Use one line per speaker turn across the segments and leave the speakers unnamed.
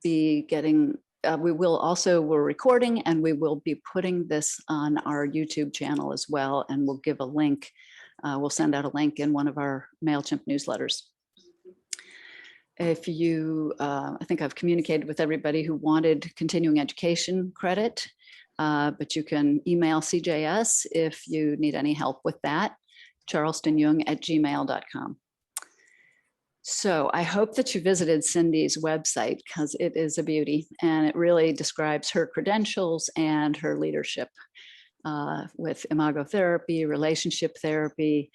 be getting, we're recording, and we will be putting this on our YouTube channel as well. And we'll give a link. We'll send out a link in one of our MailChimp newsletters. If you, I think I've communicated with everybody who wanted continuing education credit, but you can email CJS if you need any help with that, charlestonjung@gmail.com. So I hope that you visited Cindy's website, because it is a beauty, and it really describes her credentials and her leadership with Imago therapy, relationship therapy,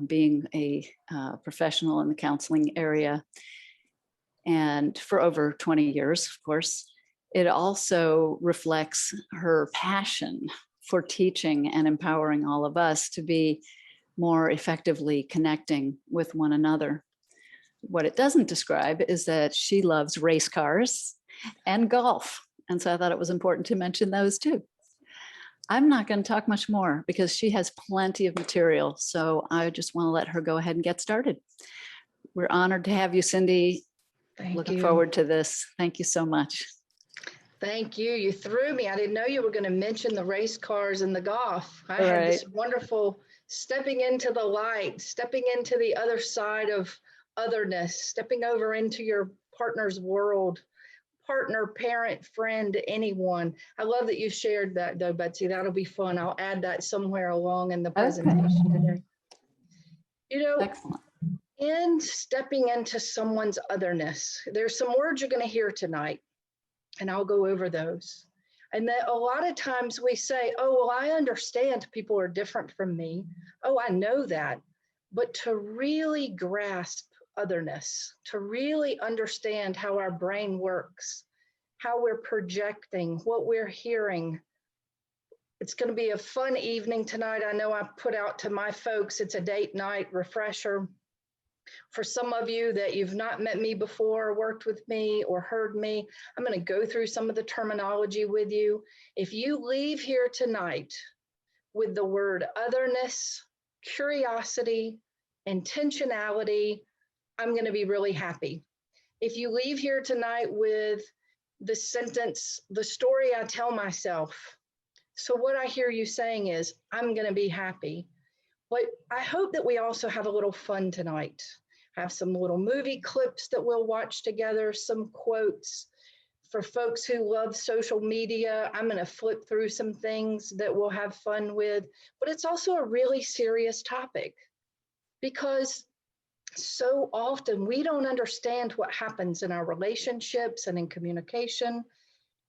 being a professional in the counseling area, and for over 20 years, of course. It also reflects her passion for teaching and empowering all of us to be more effectively connecting with one another. What it doesn't describe is that she loves race cars and golf. And so I thought it was important to mention those too. I'm not going to talk much more because she has plenty of material. So I just want to let her go ahead and get started. We're honored to have you, Cindy. Looking forward to this. Thank you so much.
Thank you. You threw me. I didn't know you were going to mention the race cars and the golf. I had this wonderful stepping into the light, stepping into the other side of otherness, stepping over into your partner's world, partner, parent, friend, anyone. I love that you shared that though, Betsy. That'll be fun. I'll add that somewhere along in the presentation today. You know, excellent. In stepping into someone's otherness, there's some words you're going to hear tonight, and I'll go over those. And that a lot of times we say, oh, well, I understand people are different from me. Oh, I know that. But to really grasp otherness, to really understand how our brain works, how we're projecting, what we're hearing. It's going to be a fun evening tonight. I know I put out to my folks, it's a date night refresher. For some of you that you've not met me before, worked with me, or heard me, I'm going to go through some of the terminology with you. If you leave here tonight with the word otherness, curiosity, intentionality, I'm going to be really happy. If you leave here tonight with the sentence, the story I tell myself, so what I hear you saying is, I'm going to be happy. But I hope that we also have a little fun tonight. Have some little movie clips that we'll watch together, some quotes. For folks who love social media, I'm going to flip through some things that we'll have fun with. But it's also a really serious topic, because so often we don't understand what happens in our relationships and in communication,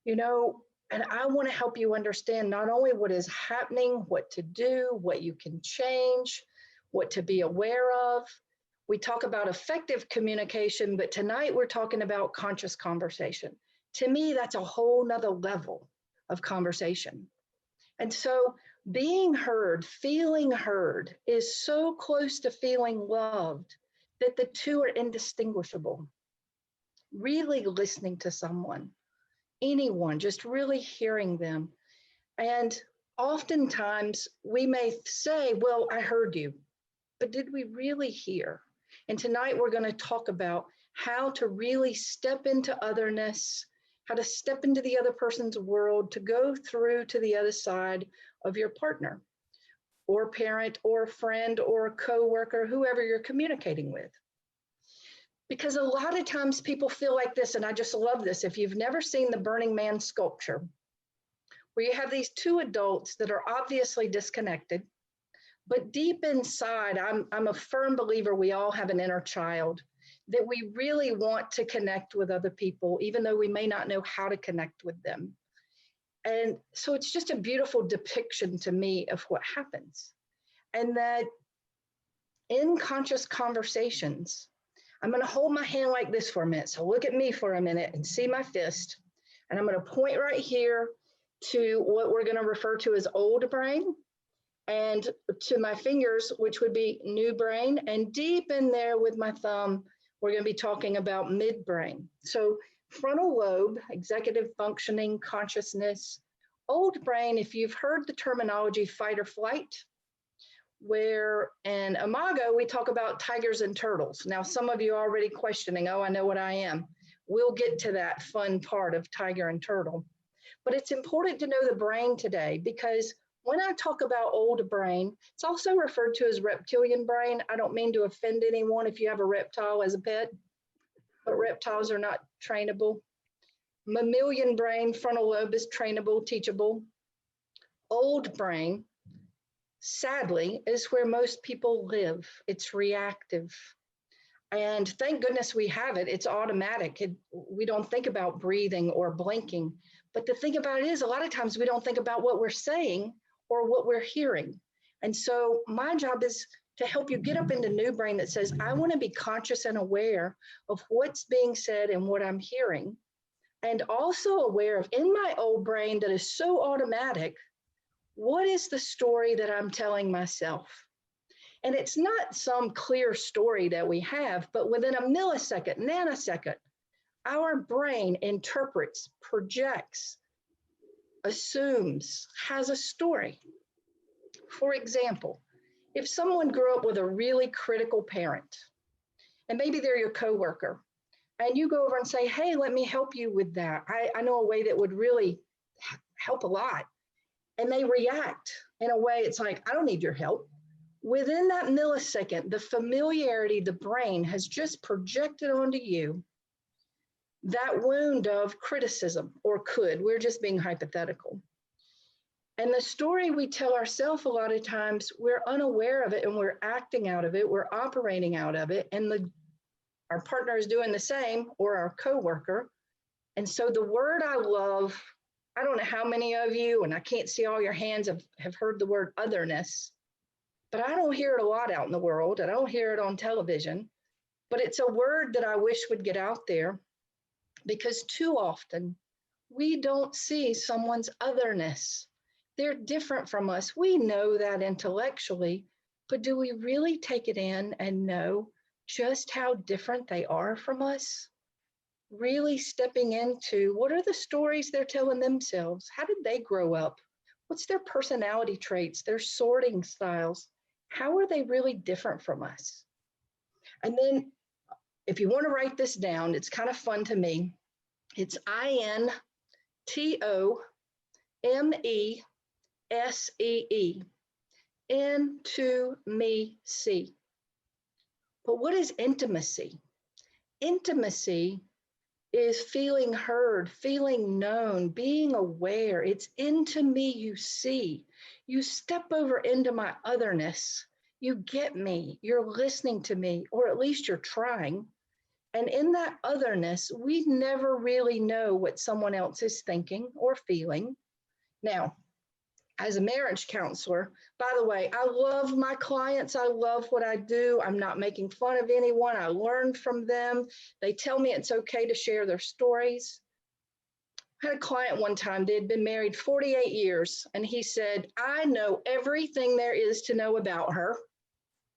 you know, and I want to help you understand not only what is happening, what to do, what you can change, what to be aware of. We talk about effective communication, but tonight we're talking about conscious conversation. To me, that's a whole nother level of conversation. And so being heard, feeling heard is so close to feeling loved that the two are indistinguishable. Really listening to someone, anyone, just really hearing them. And oftentimes we may say, well, I heard you, but did we really hear? And tonight we're going to talk about how to really step into otherness, how to step into the other person's world, to go through to the other side of your partner or parent or friend or coworker, whoever you're communicating with. Because a lot of times people feel like this, and I just love this. If you've never seen the Burning Man sculpture, where you have these two adults that are obviously disconnected, but deep inside, I'm a firm believer we all have an inner child that we really want to connect with other people, even though we may not know how to connect with them. And so it's just a beautiful depiction to me of what happens. And that in conscious conversations, I'm going to hold my hand like this for a minute. So look at me for a minute and see my fist. And I'm going to point right here to what we're going to refer to as old brain, and to my fingers, which would be new brain. And deep in there with my thumb, we're going to be talking about midbrain. So frontal lobe, executive functioning, consciousness. Old brain, if you've heard the terminology fight or flight, where in Imago, we talk about tigers and turtles. Now, some of you are already questioning, oh, I know what I am. We'll get to that fun part of tiger and turtle. But it's important to know the brain today, because when I talk about old brain, it's also referred to as reptilian brain. I don't mean to offend anyone if you have a reptile as a pet, but reptiles are not trainable. Mammalian brain, frontal lobe is trainable, teachable. Old brain, sadly, is where most people live. It's reactive. And thank goodness we have it. It's automatic. We don't think about breathing or blinking. But the thing about it is, a lot of times we don't think about what we're saying or what we're hearing. And so my job is to help you get up into new brain that says, I want to be conscious and aware of what's being said and what I'm hearing. And also aware of, in my old brain that is so automatic, what is the story that I'm telling myself? And it's not some clear story that we have, but within a millisecond, nanosecond, our brain interprets, projects, assumes, has a story. For example, if someone grew up with a really critical parent, and maybe they're your coworker, and you go over and say, hey, let me help you with that. I know a way that would really help a lot. And they react in a way, it's like, I don't need your help. Within that millisecond, the familiarity, the brain has just projected onto you that wound of criticism, or we're just being hypothetical. And the story we tell ourselves a lot of times, we're unaware of it and we're acting out of it, we're operating out of it, and our partner is doing the same, or our coworker. And so the word I love, I don't know how many of you, and I can't see all your hands, have heard the word otherness, but I don't hear it a lot out in the world. I don't hear it on television, but it's a word that I wish would get out there, because too often we don't see someone's otherness. They're different from us. We know that intellectually, but do we really take it in and know just how different they are from us? Really stepping into, what are the stories they're telling themselves? How did they grow up? What's their personality traits, their sorting styles? How are they really different from us? And then if you want to write this down, it's kind of fun to me. It's INTOMESSEE, into me see. But what is intimacy? Intimacy is feeling heard, feeling known, being aware. It's into me you see. You step over into my otherness. You get me. You're listening to me, or at least you're trying. And in that otherness, we never really know what someone else is thinking or feeling. Now, as a marriage counselor, by the way, I love my clients. I love what I do. I'm not making fun of anyone. I learn from them. They tell me it's okay to share their stories. I had a client one time, they had been married 48 years, and he said, I know everything there is to know about her.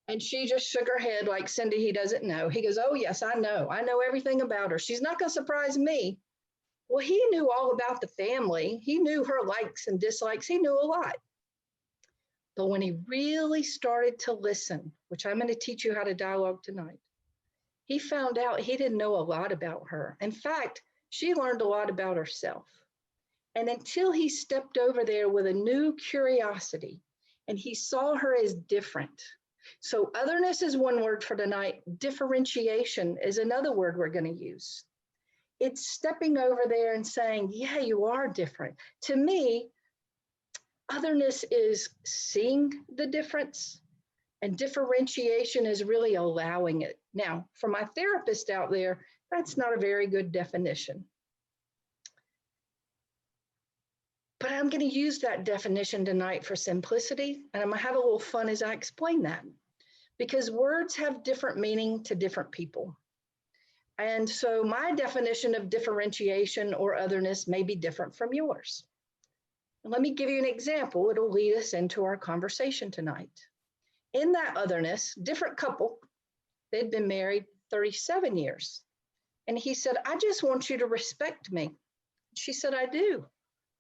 And she just shook her head like, Cindy, he doesn't know. He goes, oh, yes, I know. I know everything about her. She's not going to surprise me. Well, he knew all about the family. He knew her likes and dislikes. He knew a lot. But when he really started to listen, which I'm going to teach you how to dialogue tonight, he found out he didn't know a lot about her. In fact, she learned a lot about herself. And until he stepped over there with a new curiosity and he saw her as different. So otherness is one word for tonight. Differentiation is another word we're going to use. It's stepping over there and saying, yeah, you are different. To me, otherness is seeing the difference, and differentiation is really allowing it. Now, for my therapist out there, that's not a very good definition. But I'm going to use that definition tonight for simplicity, and I'm going to have a little fun as I explain that, because words have different meaning to different people. And so my definition of differentiation or otherness may be different from yours. And let me give you an example. It'll lead us into our conversation tonight. In that otherness, different couple, they'd been married 37 years. And he said, I just want you to respect me. She said, I do.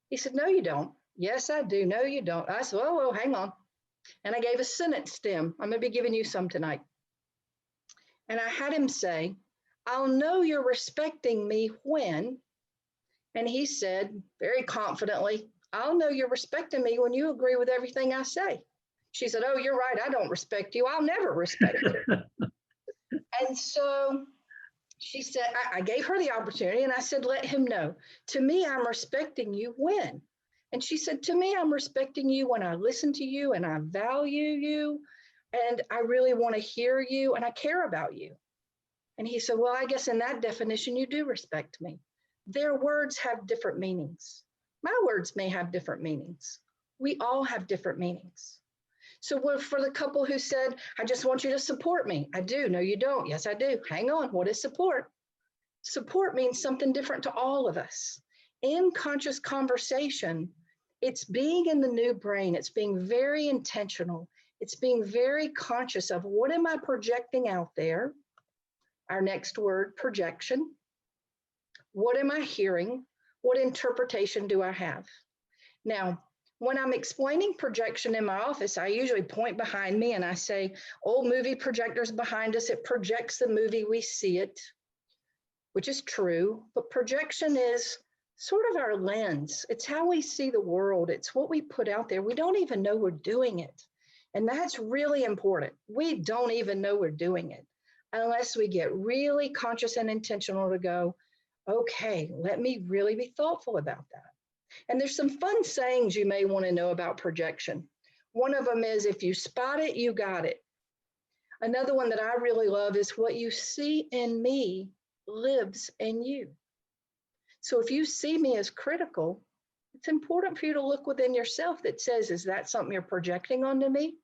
He said, no, you don't. Yes, I do. No, you don't. I said, oh, hang on. And I gave a sentence stem. I'm going to be giving you some tonight. And I had him say, I'll know you're respecting me when, and he said very confidently, I'll know you're respecting me when you agree with everything I say. She said, oh, you're right. I don't respect you. I'll never respect you. And so she said, I gave her the opportunity and I said, let him know. To me, I'm respecting you when? And she said, to me, I'm respecting you when I listen to you and I value you and I really want to hear you and I care about you. And he said, well, I guess in that definition, you do respect me. Their words have different meanings. My words may have different meanings. We all have different meanings. So for the couple who said, I just want you to support me. I do. No, you don't. Yes, I do. Hang on. What is support? Support means something different to all of us. In conscious conversation, it's being in the new brain. It's being very intentional. It's being very conscious of what am I projecting out there? Our next word, projection. What am I hearing? What interpretation do I have? Now, when I'm explaining projection in my office, I usually point behind me and I say, old movie projector's behind us. It projects the movie, we see it, which is true. But projection is sort of our lens. It's how we see the world. It's what we put out there. We don't even know we're doing it. And that's really important. We don't even know we're doing it unless we get really conscious and intentional to go, okay, let me really be thoughtful about that. And there's some fun sayings you may want to know about projection. One of them is, if you spot it, you got it. Another one that I really love is, what you see in me lives in you. So if you see me as critical, it's important for you to look within yourself that says, is that something you're projecting onto me?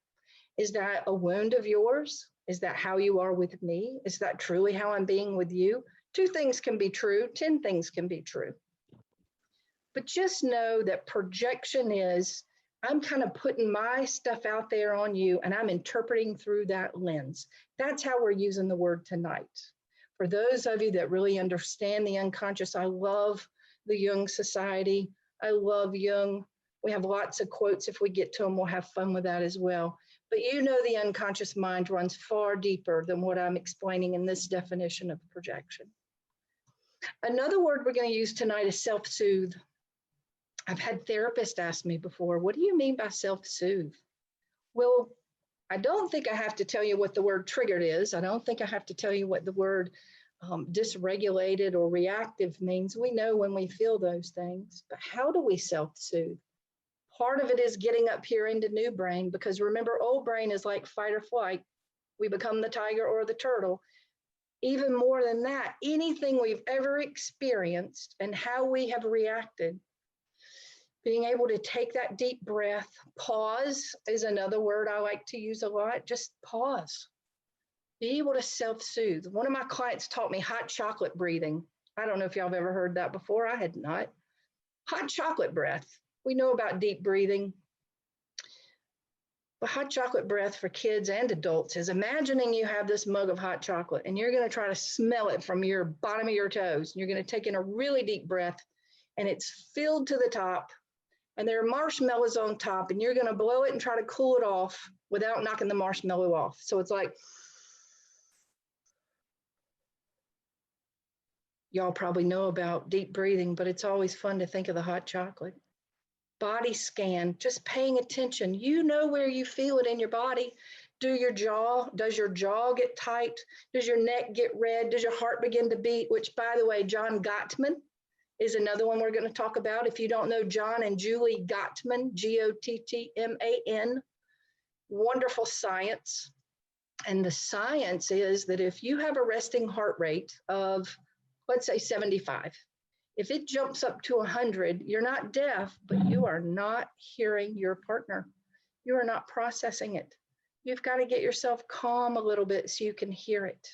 Is that a wound of yours? Is that how you are with me? Is that truly how I'm being with you? 2 things can be true, 10 things can be true. But just know that projection is, I'm kind of putting my stuff out there on you and I'm interpreting through that lens. That's how we're using the word tonight. For those of you that really understand the unconscious, I love the Jung Society. I love Jung. We have lots of quotes. If we get to them, we'll have fun with that as well. But you know the unconscious mind runs far deeper than what I'm explaining in this definition of projection. Another word we're going to use tonight is self-soothe. I've had therapists ask me before, what do you mean by self-soothe? Well, I don't think I have to tell you what the word triggered is. I don't think I have to tell you what the word dysregulated or reactive means. We know when we feel those things, but how do we self-soothe? Part of it is getting up here into new brain, because remember, old brain is like fight or flight. We become the tiger or the turtle. Even more than that, anything we've ever experienced and how we have reacted, being able to take that deep breath, pause is another word I like to use a lot. Just pause. Be able to self-soothe. One of my clients taught me hot chocolate breathing. I don't know if y'all have ever heard that before. I had not. Hot chocolate breath. We know about deep breathing. But hot chocolate breath for kids and adults is imagining you have this mug of hot chocolate and you're going to try to smell it from your bottom of your toes. And you're going to take in a really deep breath and it's filled to the top. And there are marshmallows on top and you're going to blow it and try to cool it off without knocking the marshmallow off. So it's like, y'all probably know about deep breathing, but it's always fun to think of the hot chocolate. Body scan, just paying attention. You know where you feel it in your body. Does your jaw get tight? Does your neck get red? Does your heart begin to beat? Which, by the way, John Gottman is another one we're going to talk about. If you don't know John and Julie Gottman, Gottman, wonderful science. And the science is that if you have a resting heart rate of, let's say 75, if it jumps up to 100, you're not deaf, but you are not hearing your partner. You are not processing it. You've got to get yourself calm a little bit so you can hear it.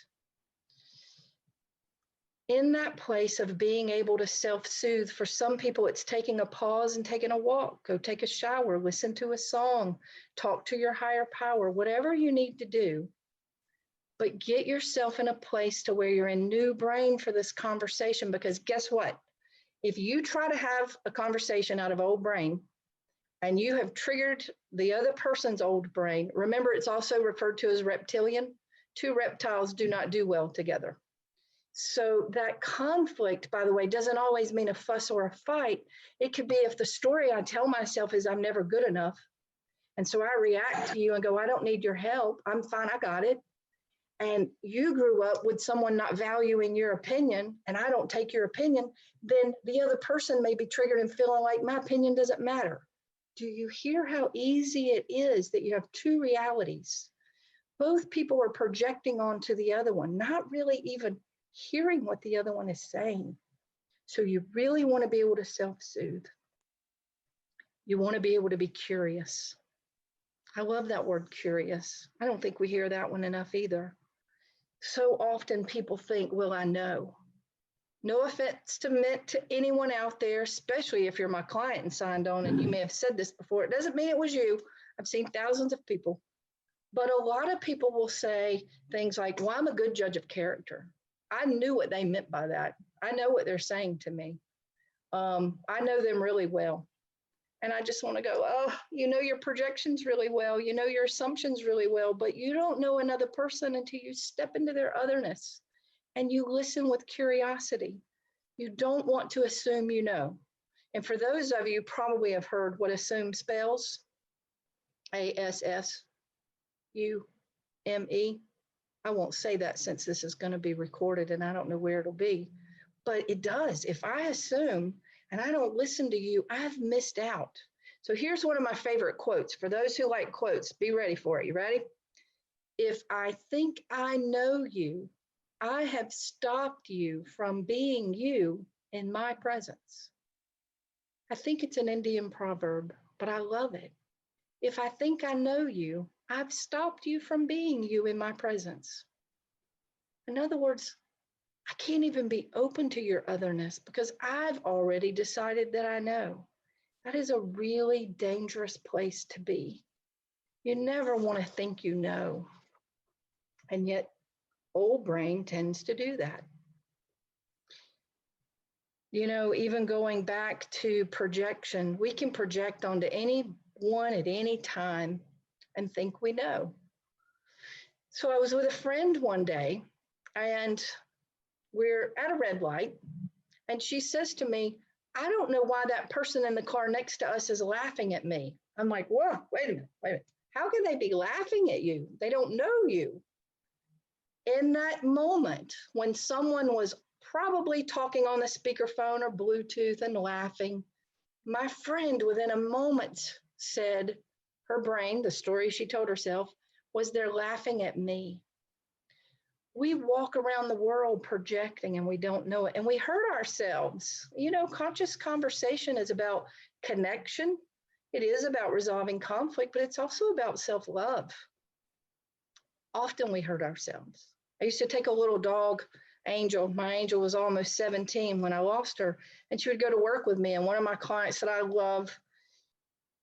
In that place of being able to self-soothe, for some people, it's taking a pause and taking a walk, go take a shower, listen to a song, talk to your higher power, whatever you need to do. But get yourself in a place to where you're in new brain for this conversation, because guess what? If you try to have a conversation out of old brain and you have triggered the other person's old brain, remember it's also referred to as reptilian. 2 reptiles do not do well together. So that conflict, by the way, doesn't always mean a fuss or a fight. It could be if the story I tell myself is I'm never good enough. And so I react to you and go, I don't need your help. I'm fine. I got it. And you grew up with someone not valuing your opinion, and I don't take your opinion, then the other person may be triggered and feeling like my opinion doesn't matter. Do you hear how easy it is that you have two realities? Both people are projecting onto the other one, not really even hearing what the other one is saying. So you really want to be able to self-soothe. You want to be able to be curious. I love that word, curious. I don't think we hear that one enough either. So often people think, well, I know. No offense to anyone out there, especially if you're my client and signed on, and you may have said this before. It doesn't mean it was you. I've seen thousands of people. But a lot of people will say things like, well, I'm a good judge of character. I knew what they meant by that. I know what they're saying to me. I know them really well. And I just want to go, oh, you know your projections really well. You know your assumptions really well, but you don't know another person until you step into their otherness and you listen with curiosity. You don't want to assume you know. And for those of you probably have heard what assume spells, A-S-S-U-M-E. I won't say that since this is going to be recorded and I don't know where it'll be, but it does. If I assume and I don't listen to you, I've missed out. So here's one of my favorite quotes. For those who like quotes, be ready for it. You ready? If I think I know you, I have stopped you from being you in my presence. I think it's an Indian proverb, but I love it. If I think I know you, I've stopped you from being you in my presence. In other words, I can't even be open to your otherness because I've already decided that I know. That is a really dangerous place to be. You never want to think you know. And yet, old brain tends to do that. You know, even going back to projection, we can project onto anyone at any time and think we know. So I was with a friend one day and we're at a red light, and she says to me, I don't know why that person in the car next to us is laughing at me. I'm like, whoa, wait a minute. How can they be laughing at you? They don't know you. In that moment, when someone was probably talking on the speakerphone or Bluetooth and laughing, my friend within a moment said her brain, the story she told herself, was they're laughing at me. We walk around the world projecting and we don't know it, and we hurt ourselves. You know, conscious conversation is about connection. It is about resolving conflict, but it's also about self-love. Often we hurt ourselves. I used to take a little dog, Angel. My Angel was almost 17 when I lost her, and she would go to work with me. And one of my clients that I love,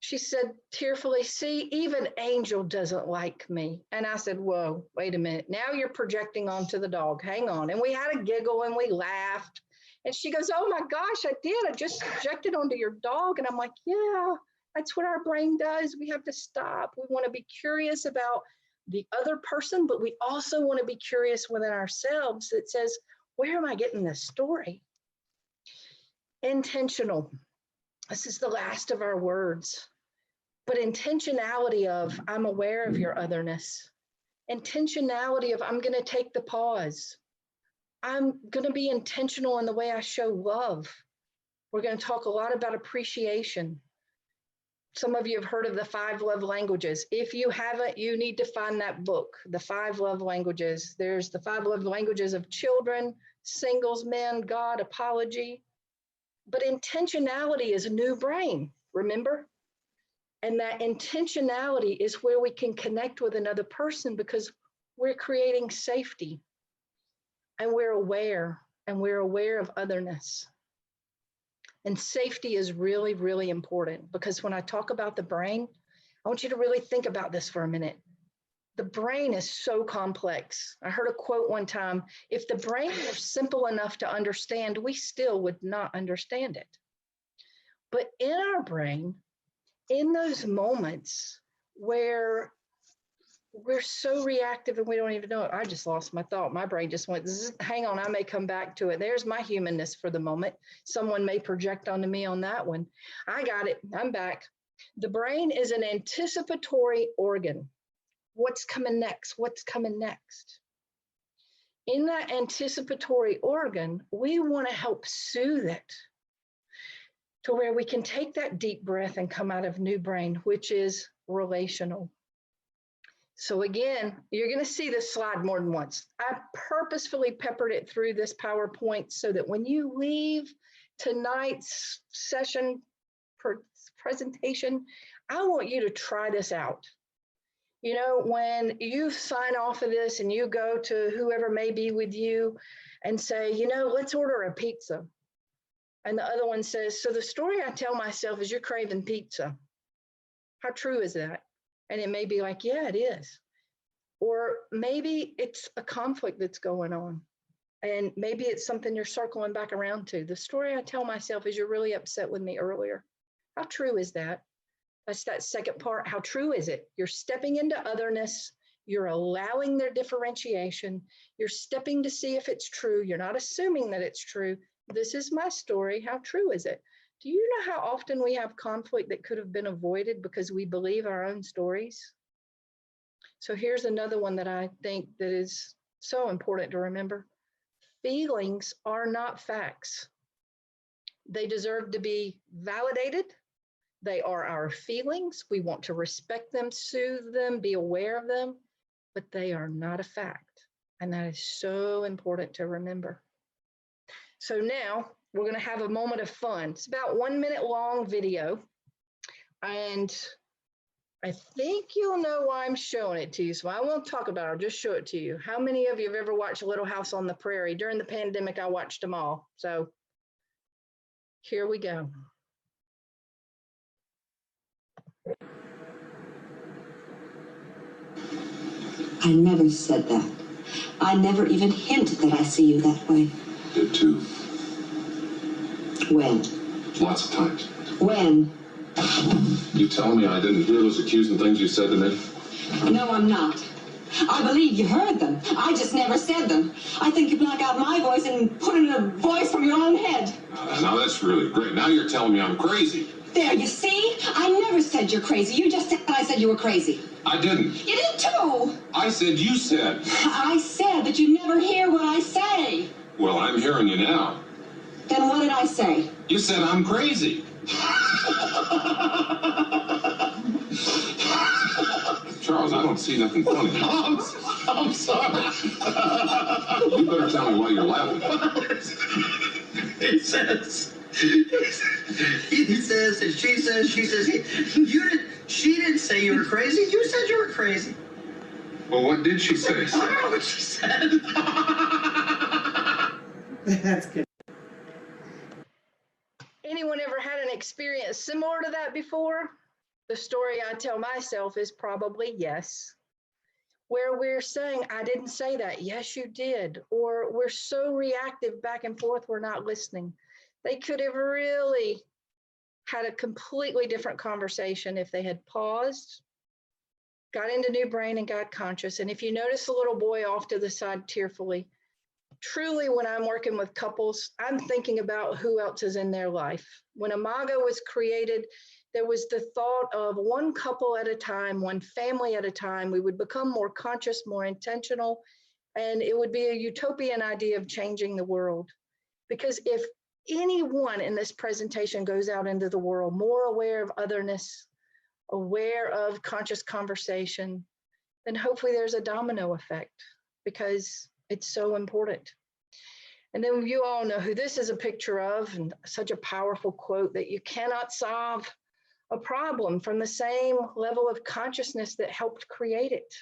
she said tearfully, see, even Angel doesn't like me. And I said, whoa, wait a minute. Now you're projecting onto the dog. Hang on. And we had a giggle and we laughed. And she goes, oh my gosh, I did. I just projected onto your dog. And I'm like, yeah, that's what our brain does. We have to stop. We want to be curious about the other person, but we also want to be curious within ourselves that says, where am I getting this story? Intentional. This is the last of our words. But intentionality of, I'm aware of your otherness. Intentionality of, I'm going to take the pause. I'm going to be intentional in the way I show love. We're going to talk a lot about appreciation. Some of you have heard of the 5 love languages. If you haven't, you need to find that book, the 5 love languages. There's the 5 love languages of children, singles, men, God, apology. But intentionality is a new brain, remember? And that intentionality is where we can connect with another person because we're creating safety and we're aware of otherness. And safety is really, really important because when I talk about the brain, I want you to really think about this for a minute. The brain is so complex. I heard a quote one time, if the brain were simple enough to understand, we still would not understand it. But in our brain, in those moments where we're so reactive and we don't even know it. I just lost my thought. My brain just went, hang on, I may come back to it. There's my humanness for the moment. Someone may project onto me on that one. I got it. I'm back. The brain is an anticipatory organ. What's coming next? What's coming next? In that anticipatory organ, we want to help soothe it to where we can take that deep breath and come out of new brain, which is relational. So again, you're going to see this slide more than once. I purposefully peppered it through this PowerPoint so that when you leave tonight's session presentation, I want you to try this out. You know, when you sign off of this and you go to whoever may be with you and say, you know, let's order a pizza. And the other one says, so the story I tell myself is you're craving pizza. How true is that? And it may be like, yeah, it is. Or maybe it's a conflict that's going on. And maybe it's something you're circling back around to. The story I tell myself is you're really upset with me earlier. How true is that? That's that second part. How true is it? You're stepping into otherness. You're allowing their differentiation. You're stepping to see if it's true. You're not assuming that it's true. This is my story. How true is it? Do you know how often we have conflict that could have been avoided because we believe our own stories? So here's another one that I think that is so important to remember. Feelings are not facts. They deserve to be validated. They are our feelings. We want to respect them, soothe them, be aware of them, but they are not a fact. And that is so important to remember. So now we're going to have a moment of fun. It's about 1 minute long video. And I think you'll know why I'm showing it to you. So I won't talk about it. I'll just show it to you. How many of you have ever watched Little House on the Prairie? During the pandemic, I watched them all. So here we go.
I never said that. I never even hinted that I see you that way.
Did too.
When?
Lots of times.
When?
You telling me I didn't hear those accusing things you said to me?
No, I'm not. I believe you heard them. I just never said them. I think you block out my voice and put in a voice from your own head.
Now that's really great. Now you're telling me I'm crazy.
There, you see? I never said you're crazy. You just said I said you were crazy.
I didn't.
You did too.
I said you said.
I said that you never hear what I say.
Well, I'm hearing you now.
Then what did I say?
You said I'm crazy. Charles, I don't see nothing funny.
I'm sorry.
You better tell me why you're laughing.
He says, and she says, she didn't say you were crazy. You said you were crazy.
Well, what did she say?
I don't know what she said.
That's good.
Anyone ever had an experience similar to that before? The story I tell myself is probably yes. Where we're saying, I didn't say that. Yes, you did. Or we're so reactive back and forth, we're not listening. They could have really had a completely different conversation if they had paused, got into new brain and got conscious. And if you notice the little boy off to the side tearfully, truly when I'm working with couples, I'm thinking about who else is in their life. When Imago was created, there was the thought of one couple at a time, one family at a time. We would become more conscious, more intentional, and it would be a utopian idea of changing the world. Because if anyone in this presentation goes out into the world more aware of otherness, aware of conscious conversation, then hopefully there's a domino effect, because it's so important. And then you all know who this is a picture of, and such a powerful quote that you cannot solve a problem from the same level of consciousness that helped create it.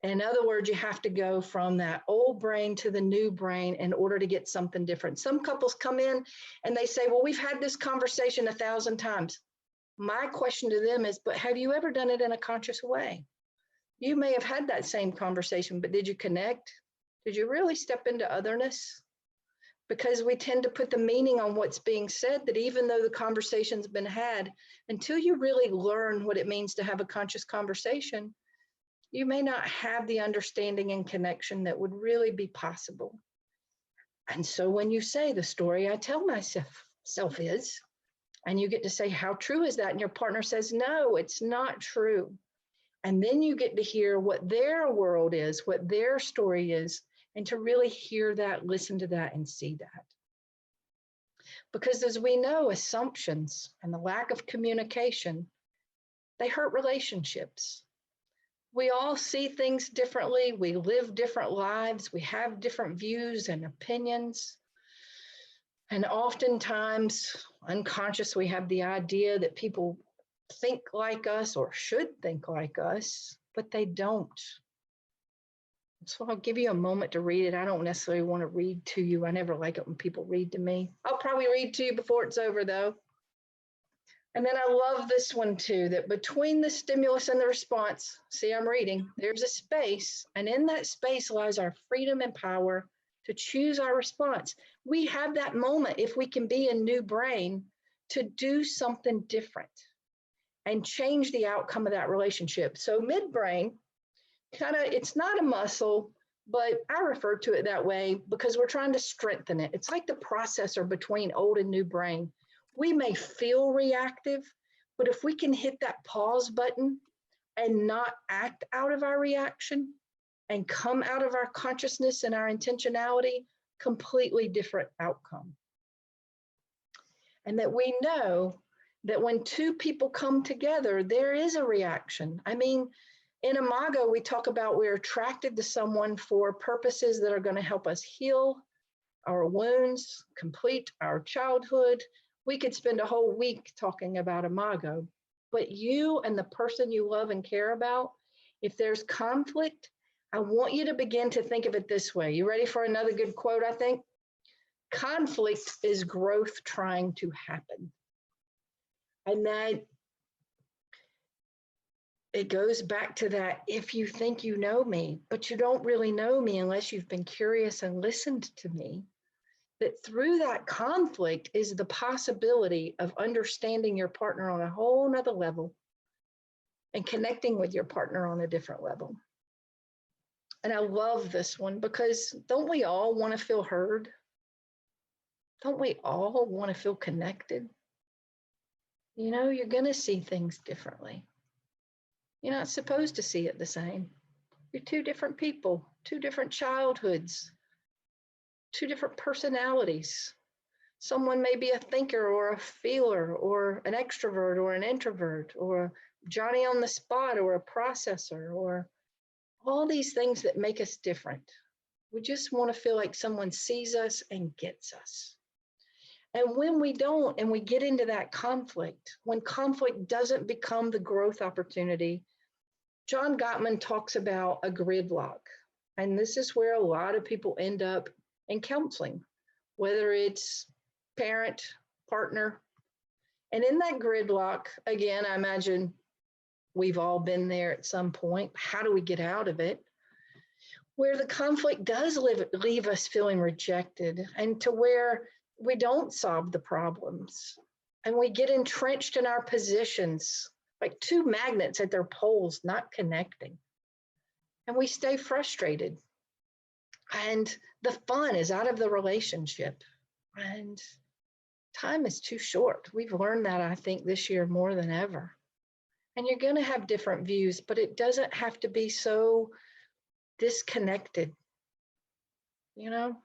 In other words, you have to go from that old brain to the new brain in order to get something different. Some couples come in and they say, well, we've had this conversation 1,000 times. My question to them is, but have you ever done it in a conscious way? You may have had that same conversation, but did you connect? Did you really step into otherness? Because we tend to put the meaning on what's being said, that even though the conversation's been had, until you really learn what it means to have a conscious conversation, You may not have the understanding and connection that would really be possible. And so when you say the story I tell myself is, and you get to say, how true is that? And your partner says, no, it's not true. And then you get to hear what their world is, what their story is, and to really hear that, listen to that, and see that. Because as we know, assumptions and the lack of communication, they hurt relationships. We all see things differently. We live different lives. We have different views and opinions. And oftentimes, unconscious, we have the idea that people think like us or should think like us, but they don't. So I'll give you a moment to read it. I don't necessarily want to read to you. I never like it when people read to me. I'll probably read to you before it's over, though. And then I love this one too, that between the stimulus and the response, see, I'm reading, there's a space, and in that space lies our freedom and power to choose our response. We have that moment, if we can be a new brain, to do something different and change the outcome of that relationship. So midbrain, it's not a muscle, but I refer to it that way because we're trying to strengthen it. It's like the processor between old and new brain. We may feel reactive, but if we can hit that pause button and not act out of our reaction and come out of our consciousness and our intentionality, completely different outcome. And that we know that when two people come together, there is a reaction. I mean, in Imago, we talk about we're attracted to someone for purposes that are going to help us heal our wounds, complete our childhood. We could spend a whole week talking about Imago, but you and the person you love and care about, if there's conflict, I want you to begin to think of it this way. You ready for another good quote, I think? Conflict is growth trying to happen. And that it goes back to that, if you think you know me, but you don't really know me unless you've been curious and listened to me, that through that conflict is the possibility of understanding your partner on a whole nother level and connecting with your partner on a different level. And I love this one because don't we all want to feel heard? Don't we all want to feel connected? You know, you're going to see things differently. You're not supposed to see it the same. You're two different people, two different childhoods, two different personalities. Someone may be a thinker or a feeler or an extrovert or an introvert or Johnny on the spot or a processor or all these things that make us different. We just want to feel like someone sees us and gets us. And when we don't, and we get into that conflict, when conflict doesn't become the growth opportunity, John Gottman talks about a gridlock. And this is where a lot of people end up in counseling, whether it's parent, partner. And in that gridlock, again, I imagine we've all been there at some point. How do we get out of it? Where the conflict does leave us feeling rejected, and to where we don't solve the problems and we get entrenched in our positions like two magnets at their poles, not connecting. And we stay frustrated. And the fun is out of the relationship. And time is too short. We've learned that, I think, this year more than ever. And you're going to have different views, but it doesn't have to be so disconnected. You know,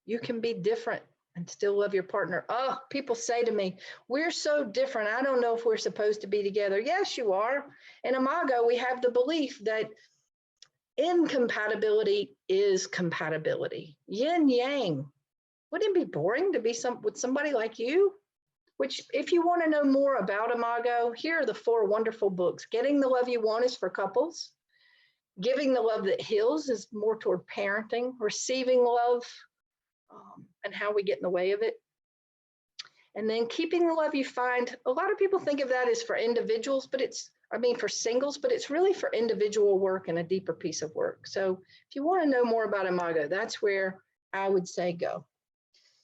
you can be different and still love your partner. Oh, people say to me, we're so different. I don't know if we're supposed to be together. Yes, you are. In Imago, we have the belief that incompatibility is compatibility. Yin yang. Wouldn't it be boring to be with somebody like you? Which, if you want to know more about Imago, here are the 4 wonderful books. Getting the Love You Want is for couples. Giving the Love That Heals is more toward parenting. Receiving Love, and how we get in the way of it. And then Keeping the Love You Find. A lot of people think of that as for individuals, but for singles, but it's really for individual work and a deeper piece of work. So if you want to know more about Imago, that's where I would say go.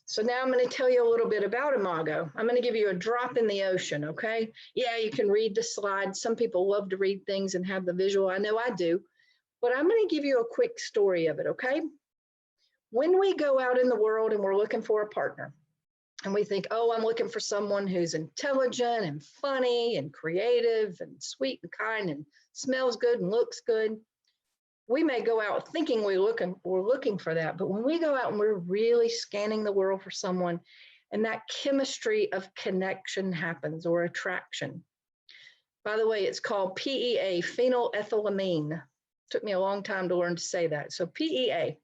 So now I'm going to tell you a little bit about Imago. I'm going to give you a drop in the ocean, okay? Yeah, you can read the slides. Some people love to read things and have the visual. I know I do. But I'm going to give you a quick story of it, okay? When we go out in the world and we're looking for a partner, and we think, oh, I'm looking for someone who's intelligent and funny and creative and sweet and kind and smells good and looks good. We may go out thinking we're looking for that, but when we go out and we're really scanning the world for someone, and that chemistry of connection happens, or attraction. By the way, it's called PEA, phenylethylamine. Took me a long time to learn to say that. So PEA.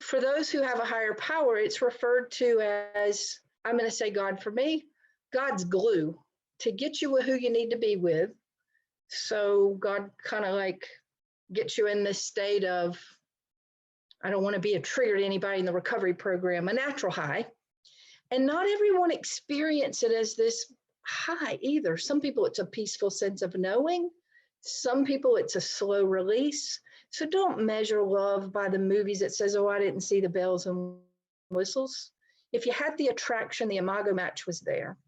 For those who have a higher power, it's referred to as, I'm going to say God for me, God's glue to get you who you need to be with. So God kind of like gets you in this state of, I don't want to be a trigger to anybody in the recovery program, a natural high. And not everyone experience it as this high either. Some people, it's a peaceful sense of knowing. Some people, it's a slow release. So don't measure love by the movies that says, oh, I didn't see the bells and whistles. If you had the attraction, the Imago match was there.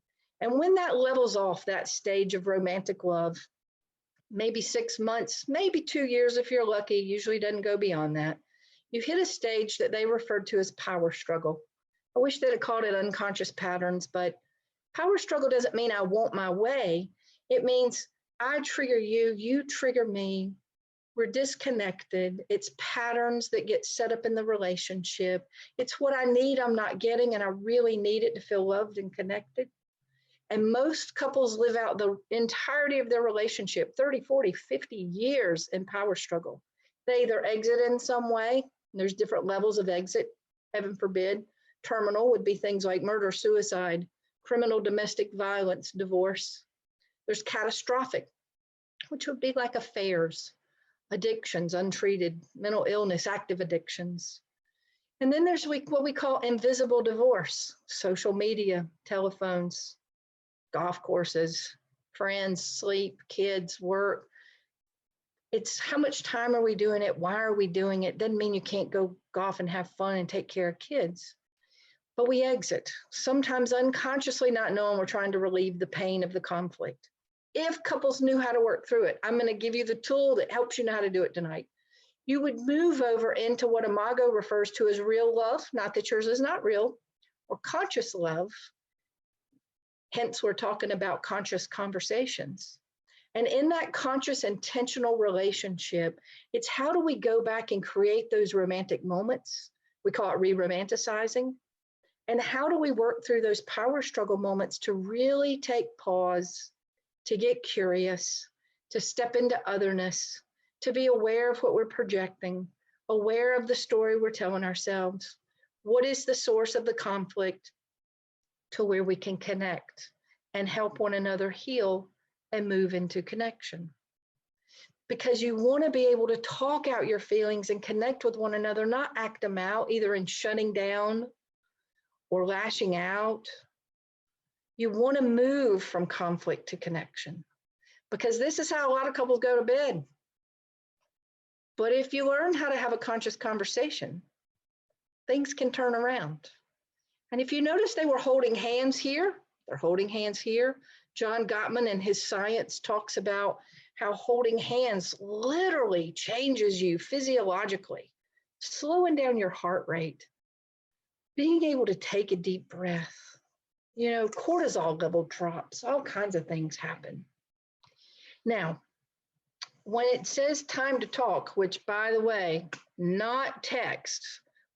And when that levels off that stage of romantic love, maybe 6 months, maybe 2 years if you're lucky, usually doesn't go beyond that, you hit a stage that they referred to as power struggle. I wish they'd have called it unconscious patterns, but power struggle doesn't mean I want my way. It means I trigger you, you trigger me. We're disconnected. It's patterns that get set up in the relationship. It's what I need, I'm not getting, and I really need it to feel loved and connected. And most couples live out the entirety of their relationship, 30, 40, 50 years in power struggle. They either exit in some way, and there's different levels of exit, heaven forbid. Terminal would be things like murder, suicide, criminal domestic violence, divorce. There's catastrophic, which would be like affairs, addictions, untreated, mental illness, active addictions. And then there's what we call invisible divorce, social media, telephones, golf courses, friends, sleep, kids, work. It's how much time are we doing it? Why are we doing it? Doesn't mean you can't go golf and have fun and take care of kids. But we exit, sometimes unconsciously not knowing we're trying to relieve the pain of the conflict. If couples knew how to work through it, I'm going to give you the tool that helps you know how to do it tonight. You would move over into what Imago refers to as real love, not that yours is not real, or conscious love. Hence, we're talking about conscious conversations. And in that conscious, intentional relationship, it's how do we go back and create those romantic moments? We call it re-romanticizing. And how do we work through those power struggle moments to really take pause, to get curious, to step into otherness, to be aware of what we're projecting, aware of the story we're telling ourselves. What is the source of the conflict, to where we can connect and help one another heal and move into connection. Because you want to be able to talk out your feelings and connect with one another, not act them out, either in shutting down or lashing out. You want to move from conflict to connection, because this is how a lot of couples go to bed. But if you learn how to have a conscious conversation, things can turn around. And if you notice they were holding hands here, they're holding hands here. John Gottman in his science talks about how holding hands literally changes you physiologically, slowing down your heart rate, being able to take a deep breath. You know, cortisol level drops, all kinds of things happen. Now, when it says time to talk, which by the way, not text,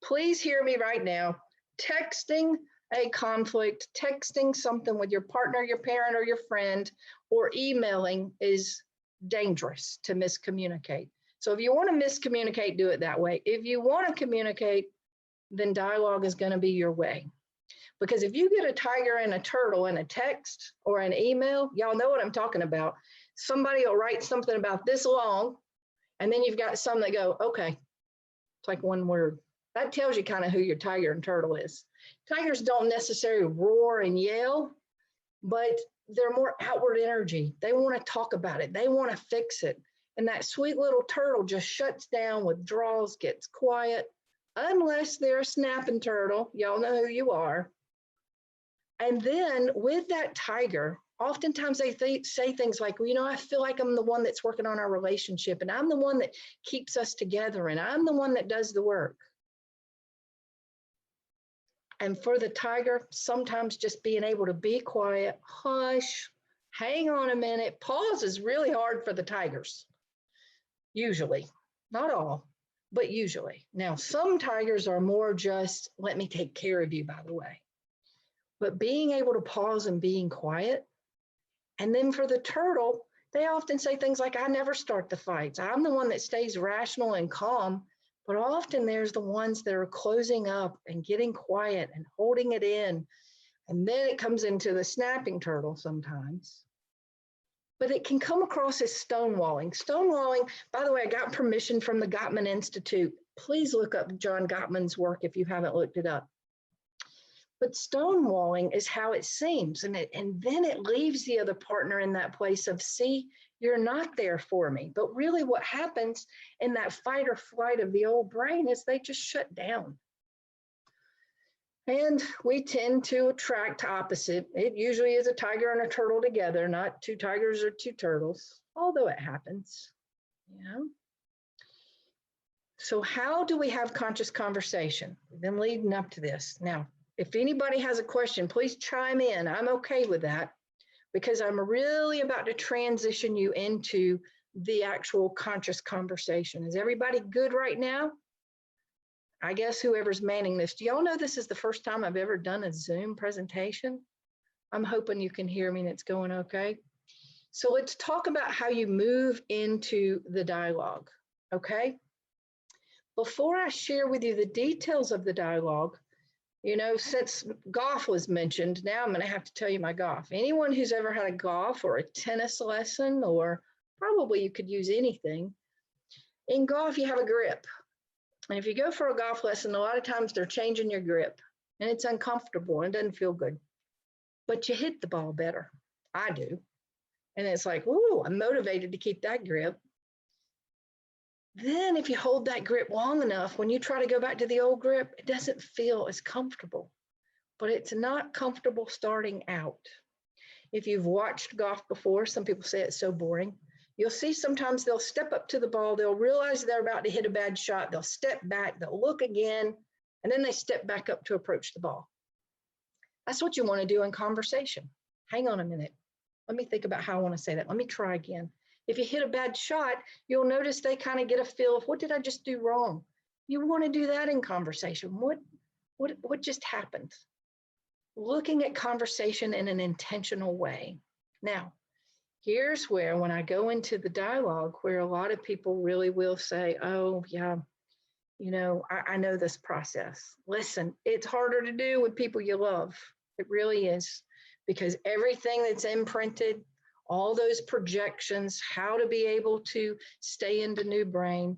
please hear me right now. Texting a conflict, texting something with your partner, your parent, or your friend, or emailing is dangerous to miscommunicate. So if you want to miscommunicate, do it that way. If you want to communicate, then dialogue is going to be your way. Because if you get a tiger and a turtle in a text or an email, y'all know what I'm talking about. Somebody will write something about this long, and then you've got some that go, okay, it's like one word. That tells you kind of who your tiger and turtle is. Tigers don't necessarily roar and yell, but they're more outward energy. They want to talk about it. They want to fix it. And that sweet little turtle just shuts down, withdraws, gets quiet. unless they're a snapping turtle. Y'all know who you are. And then with that tiger, oftentimes they say things like, well, you know, I feel like I'm the one that's working on our relationship, and I'm the one that keeps us together, and I'm the one that does the work. And for the tiger, sometimes just being able to be quiet, hush, hang on a minute, pause is really hard for the tigers. Usually, not all, but usually. Now, some tigers are more just, let me take care of you, by the way. But being able to pause and being quiet. And then for the turtle, they often say things like, I never start the fights. I'm the one that stays rational and calm. But often there's the ones that are closing up and getting quiet and holding it in. And then it comes into the snapping turtle sometimes. But it can come across as stonewalling. Stonewalling, by the way, I got permission from the Gottman Institute. Please look up John Gottman's work if you haven't looked it up. But stonewalling is how it seems. And then it leaves the other partner in that place of, see, you're not there for me. But really what happens in that fight or flight of the old brain is they just shut down. And we tend to attract opposite. It usually is a tiger and a turtle together, not two tigers or two turtles, although it happens. Yeah. So how do we have conscious conversation? We've been leading up to this. Now, if anybody has a question, please chime in. I'm okay with that, because I'm really about to transition you into the actual conscious conversation. Is everybody good right now? I guess whoever's manning this, do y'all know this is the first time I've ever done a Zoom presentation? I'm hoping you can hear me and it's going okay. So let's talk about how you move into the dialogue, okay? Before I share with you the details of the dialogue, you know, since golf was mentioned, now I'm going to have to tell you my golf. Anyone who's ever had a golf or a tennis lesson, or probably you could use anything, in golf you have a grip. And if you go for a golf lesson, a lot of times they're changing your grip, and it's uncomfortable and it doesn't feel good. But you hit the ball better. I do. And it's like, ooh, I'm motivated to keep that grip. Then if you hold that grip long enough, when you try to go back to the old grip, it doesn't feel as comfortable. But it's not comfortable starting out. If you've watched golf before, some people say it's so boring. You'll see sometimes they'll step up to the ball, they'll realize they're about to hit a bad shot, they'll step back, they'll look again, and then they step back up to approach the ball. That's what you want to do in conversation. Hang on a minute. Let me think about how I want to say that. Let me try again. If you hit a bad shot, you'll notice they kind of get a feel of, what did I just do wrong? You want to do that in conversation. What just happened? Looking at conversation in an intentional way. Now, here's where, when I go into the dialogue, where a lot of people really will say, oh, yeah, you know, I know this process. Listen, it's harder to do with people you love. It really is, because everything that's imprinted, all those projections, how to be able to stay into new brain,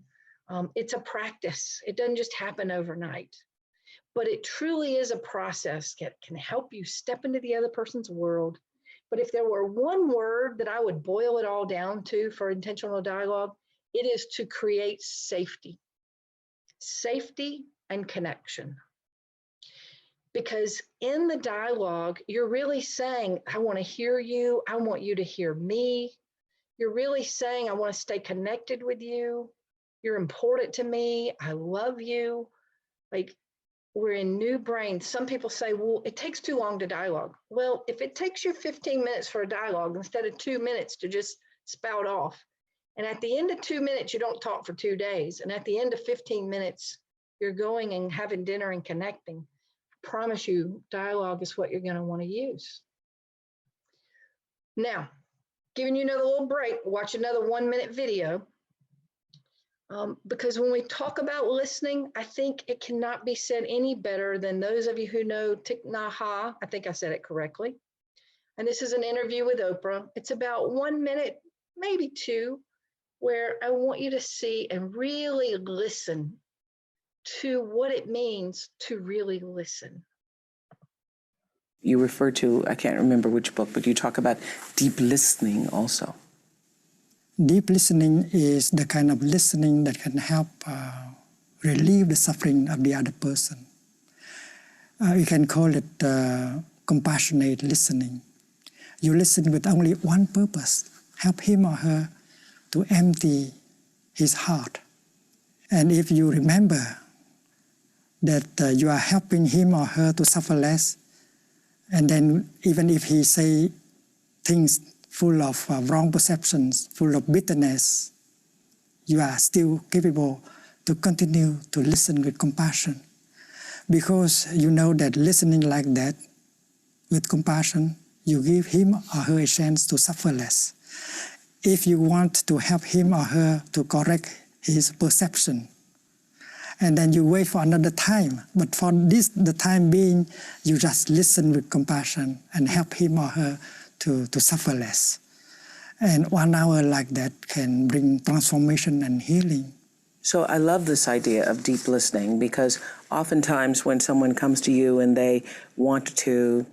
it's a practice. It doesn't just happen overnight. But it truly is a process that can help you step into the other person's world. But if there were one word that I would boil it all down to for intentional dialogue, it is to create safety. Safety and connection. Because in the dialogue, you're really saying, I want to hear you. I want you to hear me. You're really saying, I want to stay connected with you. You're important to me. I love you. Like, we're in new brain. Some people say, well, it takes too long to dialogue. Well, if it takes you 15 minutes for a dialogue instead of 2 minutes to just spout off, and at the end of 2 minutes, you don't talk for 2 days, and at the end of 15 minutes, you're going and having dinner and connecting, I promise you, dialogue is what you're going to want to use. Now, giving you another little break, watch another 1-minute video. Because when we talk about listening, I think it cannot be said any better than those of you who know Thich Nhat Hanh. I think I said it correctly. And this is an interview with Oprah. It's about 1 minute, maybe 2, where I want you to see and really listen to what it means to really listen.
You refer to, I can't remember which book, but you talk about deep listening also.
Deep listening is the kind of listening that can help relieve the suffering of the other person. We can call it compassionate listening. You listen with only one purpose, help him or her to empty his heart. And if you remember that you are helping him or her to suffer less, and then even if he say things full of wrong perceptions, full of bitterness, you are still capable to continue to listen with compassion. Because you know that listening like that, with compassion, you give him or her a chance to suffer less. If you want to help him or her to correct his perception, and then you wait for another time, but for this, the time being, you just listen with compassion and help him or her to suffer less. And 1 hour like that can bring transformation and healing.
So I love this idea of deep listening, because oftentimes when someone comes to you and they want to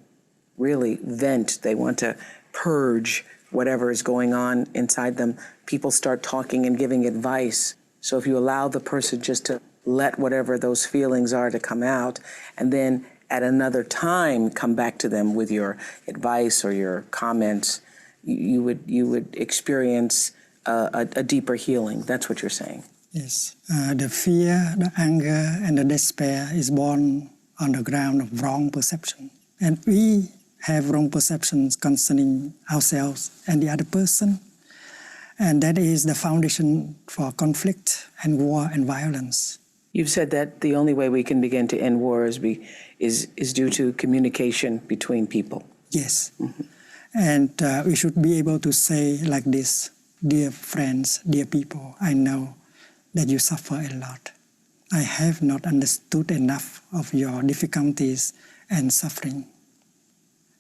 really vent, they want to purge whatever is going on inside them, people start talking and giving advice. So if you allow the person just to let whatever those feelings are to come out, and then at another time come back to them with your advice or your comments, you would experience a deeper healing. That's what you're saying.
Yes, the fear, the anger, and the despair is born on the ground of wrong perception. And we have wrong perceptions concerning ourselves and the other person. And that is the foundation for conflict and war and violence.
You've said that the only way we can begin to end war is due to communication between people.
Yes. Mm-hmm. And we should be able to say like this, dear friends, dear people, I know that you suffer a lot. I have not understood enough of your difficulties and suffering.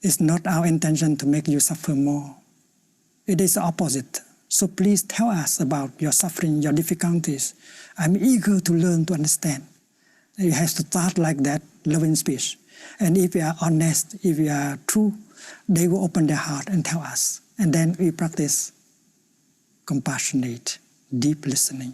It's not our intention to make you suffer more. It is the opposite. So please tell us about your suffering, your difficulties. I'm eager to learn to understand. You have to start like that, loving speech. And if we are honest, if we are true, they will open their heart and tell us. And then we practice compassionate, deep listening.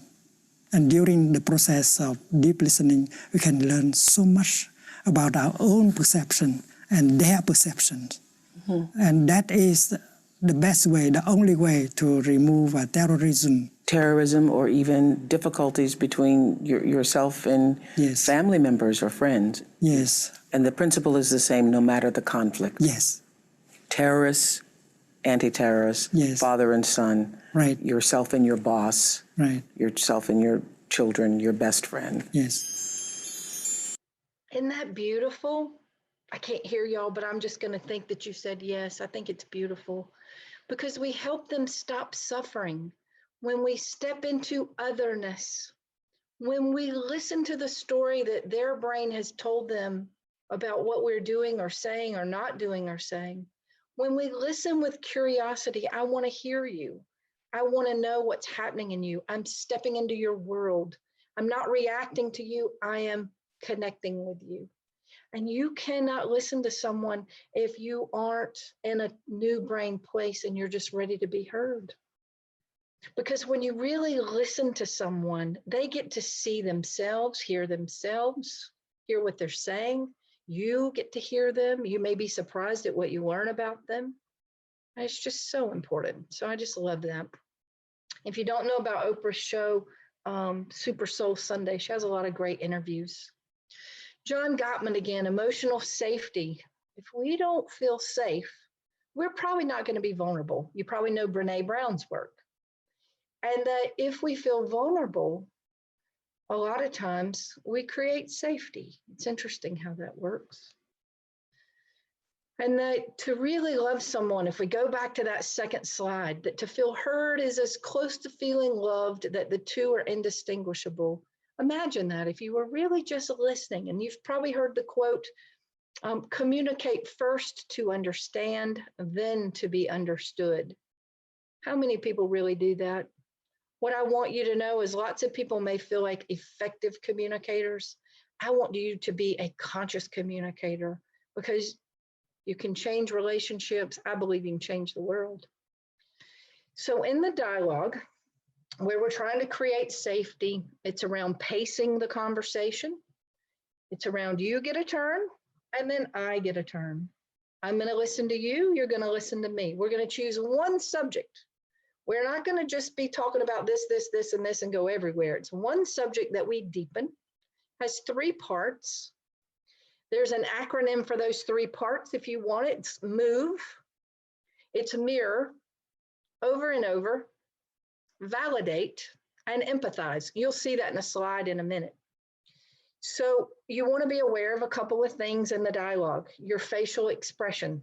And during the process of deep listening, we can learn so much about our own perception and their perceptions. Mm-hmm. And that is the best way, the only way to remove terrorism.
Terrorism, or even difficulties between yourself and
yes.
family members or friends.
Yes.
And the principle is the same no matter the conflict.
Yes.
Terrorists, anti-terrorists,
yes.
father and son,
right.
yourself and your boss,
right.
yourself and your children, your best friend.
Yes.
Isn't that beautiful? I can't hear y'all, but I'm just going to think that you said yes. I think it's beautiful because we help them stop suffering when we step into otherness, when we listen to the story that their brain has told them about what we're doing or saying or not doing or saying. When we listen with curiosity, I want to hear you. I want to know what's happening in you. I'm stepping into your world. I'm not reacting to you. I am connecting with you. And you cannot listen to someone if you aren't in a new brain place and you're just ready to be heard. Because when you really listen to someone, they get to see themselves, hear what they're saying. You get to hear them. You may be surprised at what you learn about them. And it's just so important. So I just love that. If you don't know about Oprah's show, Super Soul Sunday, she has a lot of great interviews. John Gottman again, emotional safety. If we don't feel safe, we're probably not going to be vulnerable. You probably know Brene Brown's work. And that if we feel vulnerable, a lot of times we create safety. It's interesting how that works. And that to really love someone, if we go back to that second slide, that to feel heard is as close to feeling loved, that the two are indistinguishable. Imagine that if you were really just listening, and you've probably heard the quote, communicate first to understand, then to be understood. How many people really do that? What I want you to know is lots of people may feel like effective communicators. I want you to be a conscious communicator because you can change relationships. I believe you can change the world. So in the dialogue, where we're trying to create safety. It's around pacing the conversation. It's around you get a turn, and then I get a turn. I'm going to listen to you. You're going to listen to me. We're going to choose one subject. We're not going to just be talking about this, and this and go everywhere. It's one subject that we deepen, has 3 parts. There's an acronym for those 3 parts if you want it. It's MOVE, it's mirror, over and over, validate, and empathize. You'll see that in a slide in a minute. So you want to be aware of a couple of things in the dialogue. Your facial expression.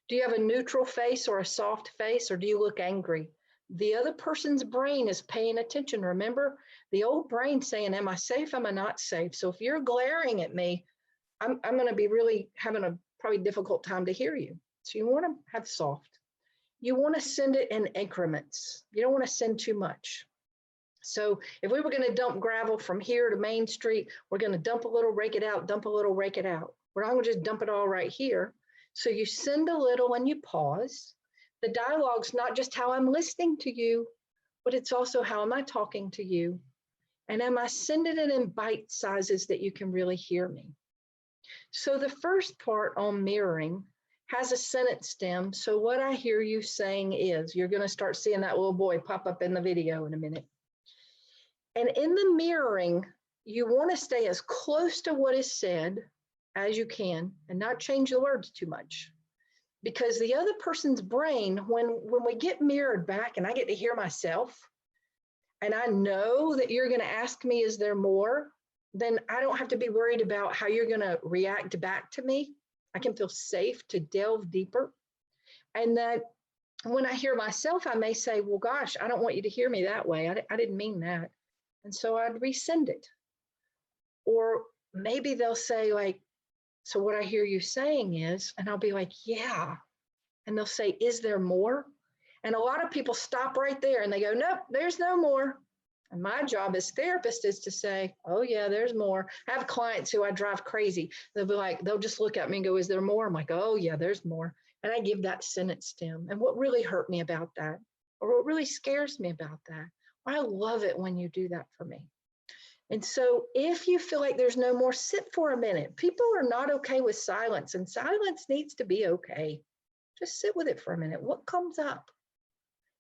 Do you have a neutral face or a soft face, or do you look angry? The other person's brain is paying attention. Remember, the old brain saying, am I safe? Am I not safe? So if you're glaring at me, I'm going to be really having a probably difficult time to hear you. So you want to have soft. You want to send it in increments. You don't want to send too much. So if we were going to dump gravel from here to Main Street, we're going to dump a little, rake it out, dump a little, rake it out. We're not going to just dump it all right here. So you send a little and you pause. The dialogue's not just how I'm listening to you, but it's also how am I talking to you? And am I sending it in bite sizes that you can really hear me? So the first part on mirroring has a sentence stem. So what I hear you saying is, you're going to start seeing that little boy pop up in the video in a minute. And in the mirroring, you want to stay as close to what is said as you can and not change the words too much. Because the other person's brain, when we get mirrored back and I get to hear myself, and I know that you're going to ask me, is there more? Then I don't have to be worried about how you're going to react back to me. I can feel safe to delve deeper. And that when I hear myself, I may say, well, gosh, I don't want you to hear me that way. I didn't mean that. And so I'd resend it. Or maybe they'll say like, so what I hear you saying is, and I'll be like, yeah. And they'll say, is there more? And a lot of people stop right there and they go, nope, there's no more. And my job as therapist is to say, oh yeah, there's more. I have clients who I drive crazy. They'll be like, they'll just look at me and go, is there more? I'm like, oh yeah, there's more. And I give that sentence stem. And what really hurt me about that, or what really scares me about that, I love it when you do that for me. And so if you feel like there's no more, sit for a minute. People are not okay with silence, and silence needs to be okay. Just sit with it for a minute. What comes up?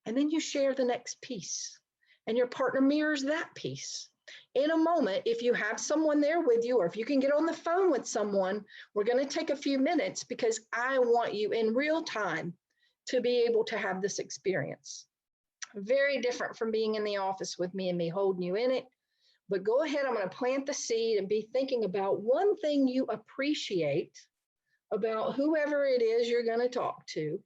And then you share the next piece, and your partner mirrors that piece. In a moment, if you have someone there with you, or if you can get on the phone with someone, we're going to take a few minutes because I want you in real time to be able to have this experience. Very different from being in the office with me and me holding you in it. But go ahead, I'm going to plant the seed and be thinking about one thing you appreciate about whoever it is you're going to talk to.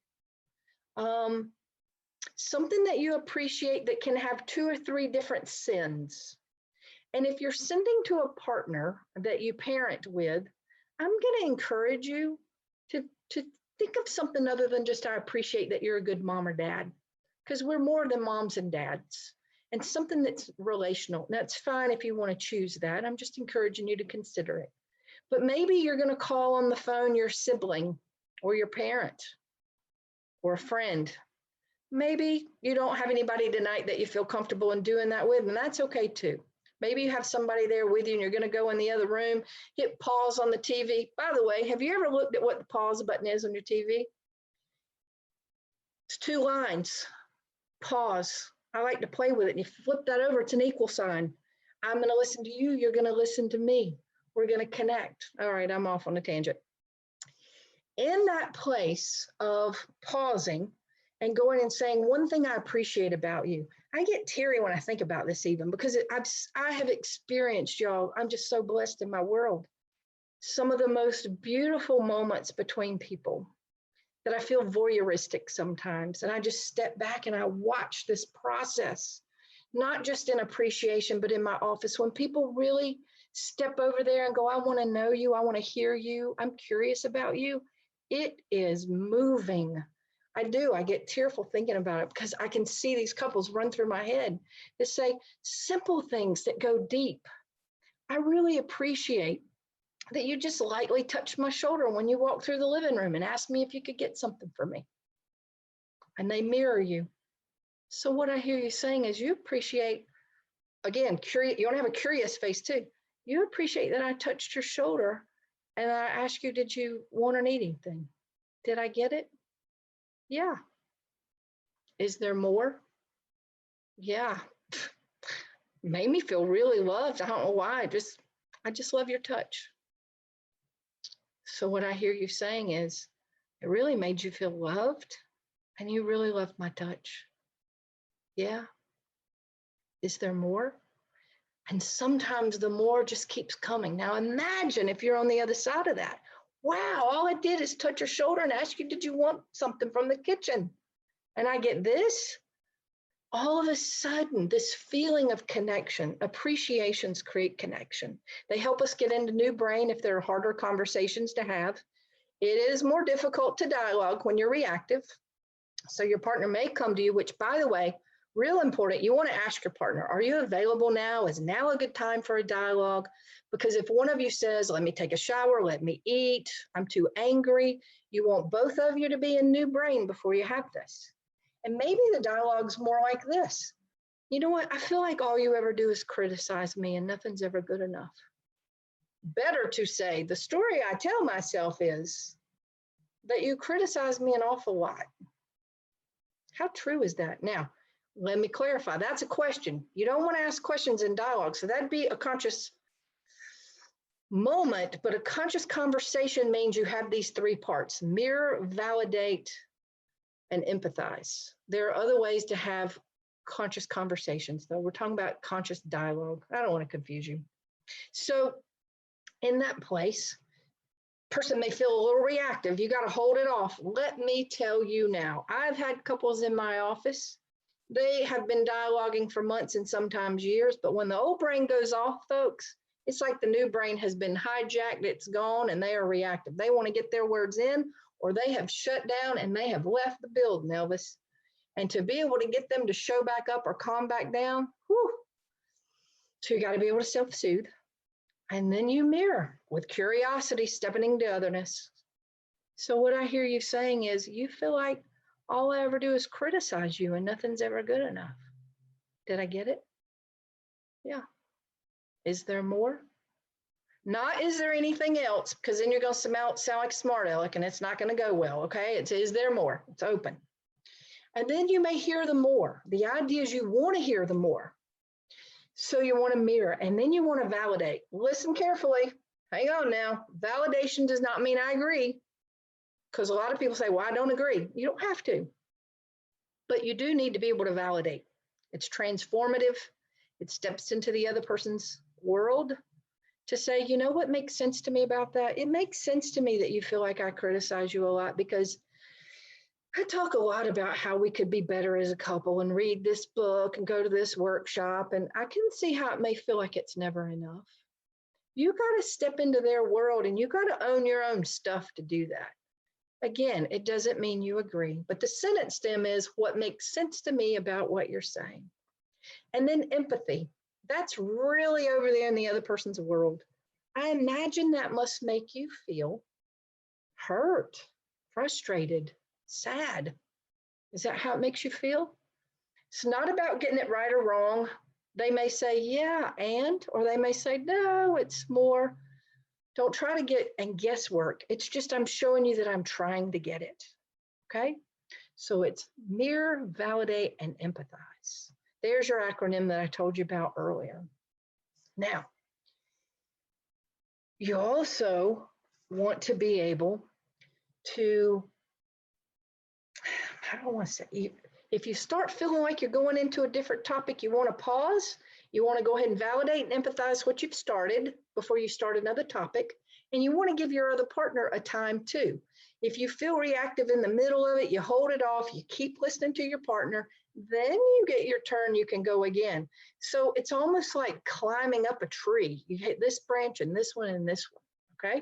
Something that you appreciate that can have 2 or 3 different sends. And if you're sending to a partner that you parent with, I'm going to encourage you to think of something other than just I appreciate that you're a good mom or dad, because we're more than moms and dads. And something that's relational. That's fine if you want to choose that. I'm just encouraging you to consider it. But maybe you're going to call on the phone your sibling or your parent or a friend. Maybe you don't have anybody tonight that you feel comfortable in doing that with, and that's okay too. Maybe you have somebody there with you and you're going to go in the other room, hit pause on the TV. By the way, have you ever looked at what the pause button is on your TV? It's 2 lines. Pause. I like to play with it. And you flip that over, it's an equal sign. I'm going to listen to you. You're going to listen to me. We're going to connect. All right, I'm off on a tangent. In that place of pausing and going and saying one thing I appreciate about you. I get teary when I think about this even because I have experienced, y'all, I'm just so blessed in my world. Some of the most beautiful moments between people that I feel voyeuristic sometimes. And I just step back and I watch this process, not just in appreciation, but in my office, when people really step over there and go, I want to know you. I want to hear you. I'm curious about you. It is moving. I do. I get tearful thinking about it because I can see these couples run through my head to say simple things that go deep. I really appreciate that you just lightly touched my shoulder when you walked through the living room and asked me if you could get something for me. And they mirror you. So what I hear you saying is you appreciate, again, curious, you want to have a curious face too. You appreciate that I touched your shoulder and I asked you, did you want or need anything? Did I get it? Yeah. Is there more? Yeah. Made me feel really loved. I don't know why. I just love your touch. So what I hear you saying is, it really made you feel loved and you really loved my touch. Yeah. Is there more? And sometimes the more just keeps coming. Now imagine if you're on the other side of that. Wow, all I did is touch your shoulder and ask you, did you want something from the kitchen? And I get this. All of a sudden, this feeling of connection, appreciations create connection. They help us get into Midbrain if there are harder conversations to have. It is more difficult to dialogue when you're reactive. So your partner may come to you, which, by the way, real important, you want to ask your partner, are you available now? Is now a good time for a dialogue? Because if one of you says, let me take a shower, let me eat, I'm too angry, you want both of you to be in Midbrain before you have this. And maybe the dialogue's more like this. You know what? I feel like all you ever do is criticize me and nothing's ever good enough. Better to say, the story I tell myself is that you criticize me an awful lot. How true is that? Now, let me clarify. That's a question. You don't want to ask questions in dialogue. So that'd be a conscious moment, but a conscious conversation means you have these three parts: mirror, validate, and empathize. There are other ways to have conscious conversations, though. We're talking about conscious dialogue. I don't want to confuse you. So in that place, person may feel a little reactive. You got to hold it off. Let me tell you now, I've had couples in my office. They have been dialoguing for months and sometimes years, but when the old brain goes off, folks, it's like the new brain has been hijacked, it's gone, and they are reactive. They want to get their words in, or they have shut down and they have left the building, Elvis. And to be able to get them to show back up or calm back down, whew. So you got to be able to self-soothe. And then you mirror with curiosity, stepping into otherness. So what I hear you saying is you feel like all I ever do is criticize you and nothing's ever good enough. Did I get it? Yeah. Is there more? Not is there anything else, because then you're going to sound like smart aleck and it's not going to go well, okay? It's is there more? It's open. And then you may hear the more. The idea is you want to hear the more. So you want to mirror, and then you want to validate. Listen carefully. Hang on now. Validation does not mean I agree, because a lot of people say, well, I don't agree. You don't have to. But you do need to be able to validate. It's transformative. It steps into the other person's world to say, you know what makes sense to me about that? It makes sense to me that you feel like I criticize you a lot, because I talk a lot about how we could be better as a couple and read this book and go to this workshop. And I can see how it may feel like it's never enough. You got to step into their world and you got to own your own stuff to do that. Again, it doesn't mean you agree, but the sentence stem is what makes sense to me about what you're saying. And then empathy. That's really over there in the other person's world. I imagine that must make you feel hurt, frustrated, sad. Is that how it makes you feel? It's not about getting it right or wrong. They may say, yeah, or they may say, no, it's more. Don't try to get and guesswork. It's just I'm showing you that I'm trying to get it. Okay? So it's mirror, validate, and empathize. There's your acronym that I told you about earlier. Now, you also want to be able to, I don't want to say, if you start feeling like you're going into a different topic, you want to pause. You want to go ahead and validate and empathize what you've started before you start another topic. And you want to give your other partner a time too. If you feel reactive in the middle of it, you hold it off, you keep listening to your partner, then you get your turn, you can go again. So it's almost like climbing up a tree. You hit this branch and this one and this one, okay?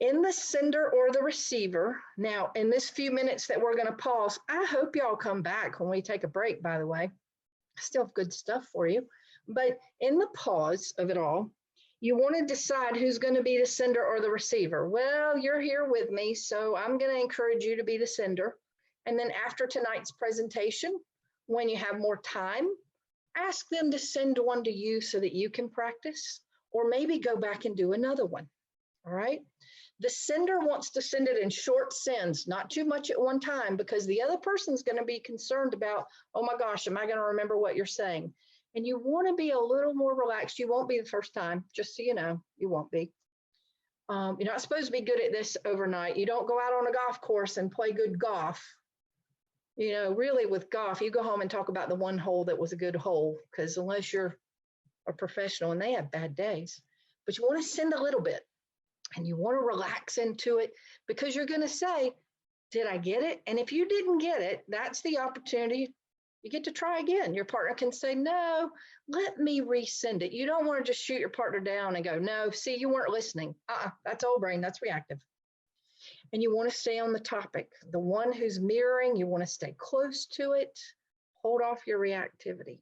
In the sender or the receiver, now in this few minutes that we're gonna pause, I hope y'all come back when we take a break, by the way. I still have good stuff for you. But in the pause of it all, you want to decide who's going to be the sender or the receiver. Well, you're here with me, so I'm going to encourage you to be the sender. And then after tonight's presentation, when you have more time, ask them to send one to you so that you can practice, or maybe go back and do another one. All right. The sender wants to send it in short sends, not too much at one time, because the other person's going to be concerned about, oh my gosh, am I going to remember what you're saying? And you want to be a little more relaxed. You won't be the first time, just so you know, you won't be. You're not supposed to be good at this overnight. You don't go out on a golf course and play good golf. You know, really with golf, you go home and talk about the one hole that was a good hole, because unless you're a professional, and they have bad days, but you want to send a little bit and you want to relax into it, because you're going to say, did I get it? And if you didn't get it, that's the opportunity. You get to try again. Your partner can say, no, let me resend it. You don't want to just shoot your partner down and go, no, see, you weren't listening. That's old brain, that's reactive. And you want to stay on the topic. The one who's mirroring, you want to stay close to it. Hold off your reactivity.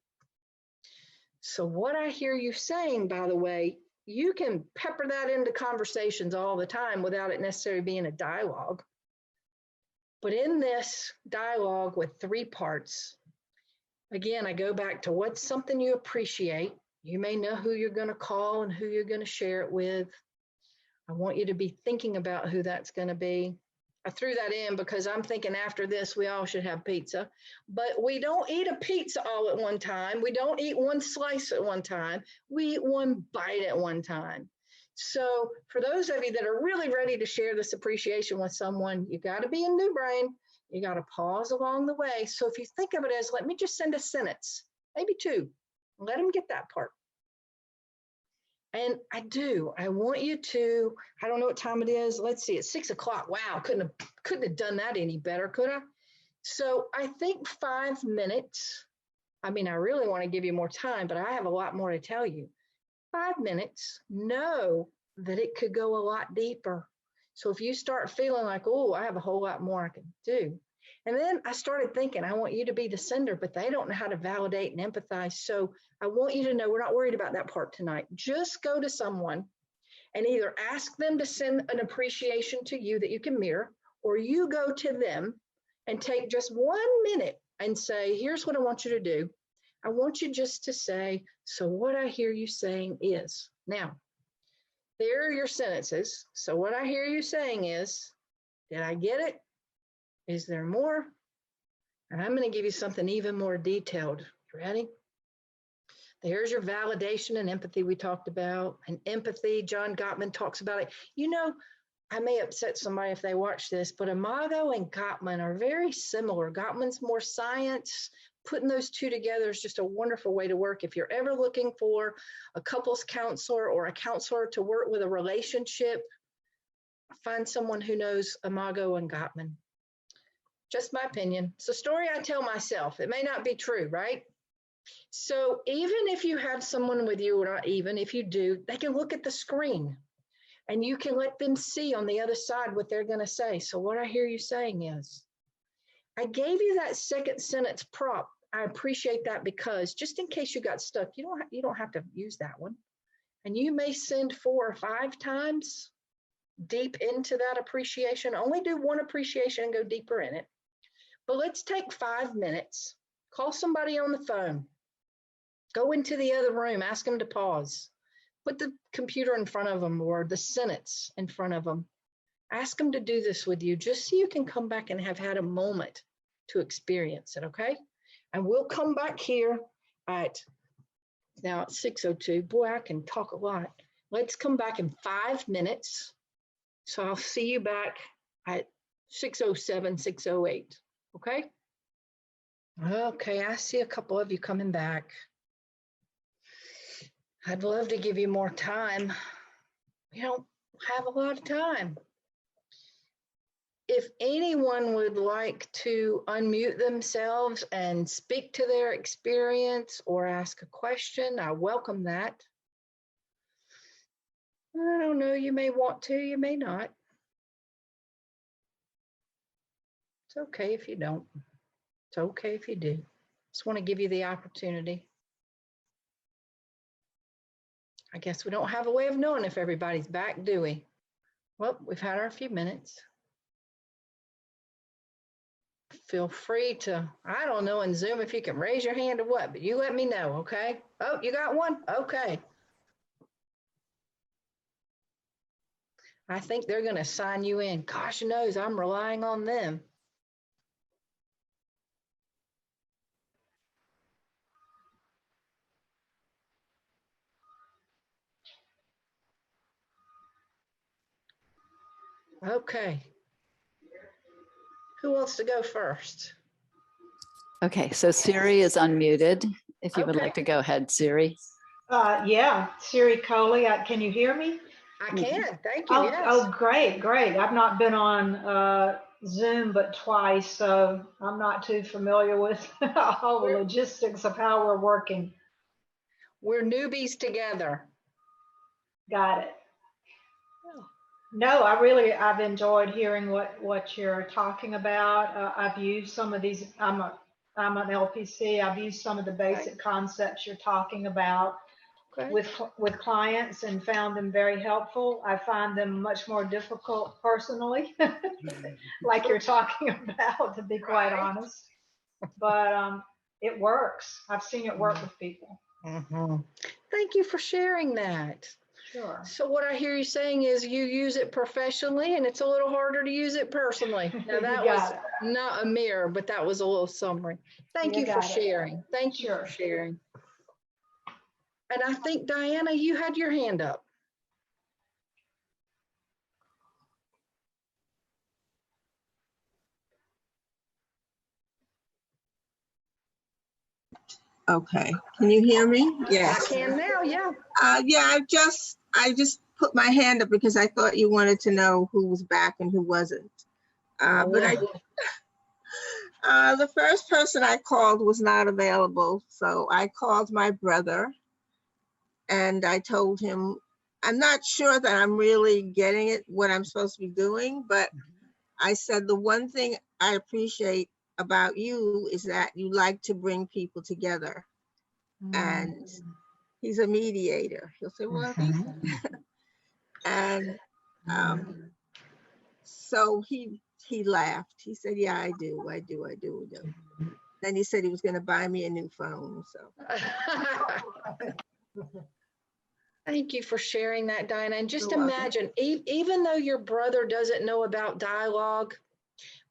So what I hear you saying, by the way, you can pepper that into conversations all the time without it necessarily being a dialogue. But in this dialogue with 3 parts, again, I go back to what's something you appreciate. You may know who you're going to call and who you're going to share it with. I want you to be thinking about who that's going to be. I threw that in because I'm thinking after this, we all should have pizza, but we don't eat a pizza all at one time. We don't eat one slice at one time. We eat one bite at one time. So for those of you that are really ready to share this appreciation with someone, you got to be in Midbrain. You got to pause along the way. So if you think of it as, let me just send a sentence, maybe 2, let them get that part. And I want you to, I don't know what time it is. Let's see, it's 6 o'clock. Wow, couldn't have done that any better, could I? So I think 5 minutes. I mean, I really want to give you more time, but I have a lot more to tell you. 5 minutes, know that it could go a lot deeper. So if you start feeling like, oh, I have a whole lot more I can do. And then I started thinking, I want you to be the sender, but they don't know how to validate and empathize. So I want you to know we're not worried about that part tonight. Just go to someone and either ask them to send an appreciation to you that you can mirror, or you go to them and take just 1 minute and say, here's what I want you to do. I want you just to say, so what I hear you saying is. Now, there are your sentences. So what I hear you saying is, did I get it? Is there more? And I'm going to give you something even more detailed. You ready? There's your validation and empathy we talked about. And empathy, John Gottman talks about it. You know, I may upset somebody if they watch this, but Imago and Gottman are very similar. Gottman's more science. Putting those 2 together is just a wonderful way to work. If you're ever looking for a couples counselor or a counselor to work with a relationship, find someone who knows Imago and Gottman. Just my opinion. It's a story I tell myself. It may not be true, right? So even if you have someone with you, or not even, if you do, they can look at the screen and you can let them see on the other side what they're going to say. So what I hear you saying is, I gave you that second sentence prompt. I appreciate that, because just in case you got stuck, you don't have to use that one. And you may send 4 or 5 times deep into that appreciation. Only do one appreciation and go deeper in it. But let's take 5 minutes, call somebody on the phone, go into the other room, ask them to pause, put the computer in front of them or the sentence in front of them. Ask them to do this with you, just so you can come back and have had a moment to experience it, okay? And we'll come back here at, now it's 6:02. Boy, I can talk a lot. Let's come back in 5 minutes. So I'll see you back at 6:07, 6:08, okay? Okay, I see a couple of you coming back. I'd love to give you more time. We don't have a lot of time. If anyone would like to unmute themselves and speak to their experience or ask a question, I welcome that. I don't know, you may want to, you may not. It's okay if you don't. It's okay if you do. Just want to give you the opportunity. I guess we don't have a way of knowing if everybody's back, do we? Well, we've had our few minutes. feel free to, I don't know in Zoom if you can raise your hand or what, but you let me know, okay? Oh, you got one? Okay. I think they're going to sign you in. Gosh knows I'm relying on them. Okay. Who wants to go first?
Okay, so Siri is unmuted. If you would
Okay.
like to go ahead, Siri.
Yeah, Siri Coley, can you hear me?
I can, thank you,
Oh,
yes.
oh, great. I've not been on Zoom but twice, so I'm not too familiar with all the logistics of how we're working.
We're newbies together.
Got it. No, I've enjoyed hearing what you're talking about. I've used some of these, I'm an LPC, I've used some of the basic concepts you're talking about.
Okay.
with clients and found them very helpful. I find them much more difficult personally, like you're talking about, to be quite honest. But it works. I've seen it work with people.
Mm-hmm. Thank you for sharing that.
Sure.
So what I hear you saying is you use it professionally and it's a little harder to use it personally. Now that was not a mirror, but that was a little summary. Thank you for sharing. Thank you for sharing. And I think, Diana, you had your hand up.
Okay, can you hear me? Yes.
I can now, yeah.
Yeah, I just put my hand up because I thought you wanted to know who was back and who wasn't. But the first person I called was not available, so I called my brother and I told him, I'm not sure that I'm really getting it, what I'm supposed to be doing, but I said the one thing I appreciate about you is that you like to bring people together. And he's a mediator. He'll say, well, and so he laughed. He said, yeah, I do. Then he said he was going to buy me a new phone. So
thank you for sharing that, Diana. And just imagine, even though your brother doesn't know about dialogue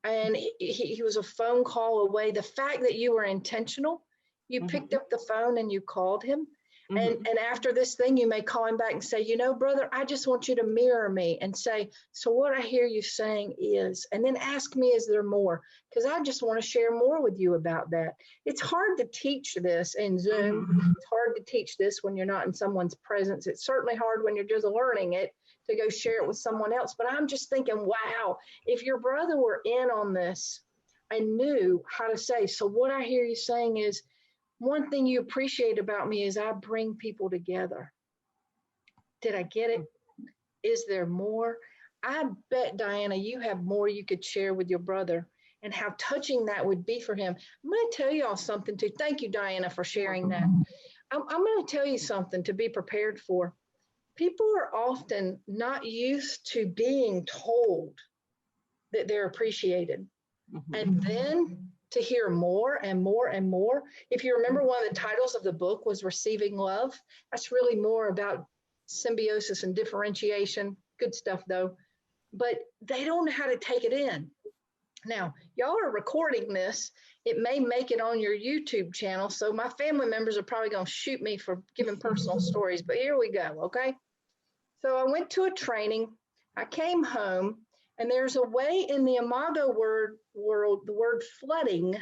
and he was a phone call away, the fact that you were intentional, you picked up the phone and you called him. And after this thing, you may call him back and say, you know, brother, I just want you to mirror me and say, so what I hear you saying is, and then ask me, is there more? Because I just want to share more with you about that. It's hard to teach this in Zoom. It's hard to teach this when you're not in someone's presence. It's certainly hard when you're just learning it to go share it with someone else. But I'm just thinking, wow, if your brother were in on this and knew how to say, so what I hear you saying is, one thing you appreciate about me is I bring people together. Did I get it? Is there more? I bet, Diana, you have more you could share with your brother and how touching that would be for him. I'm going to tell you all something too. Thank you, Diana, for sharing that. I'm going to tell you something to be prepared for. People are often not used to being told that they're appreciated. And then to hear more and more and more. If you remember, one of the titles of the book was Receiving Love. That's really more about symbiosis and differentiation. Good stuff, though. But they don't know how to take it in. Now, y'all are recording this. It may make it on your YouTube channel, so my family members are probably going to shoot me for giving personal stories, but here we go, okay? So I went to a training. I came home. And there's a way in the Imago world, the word flooding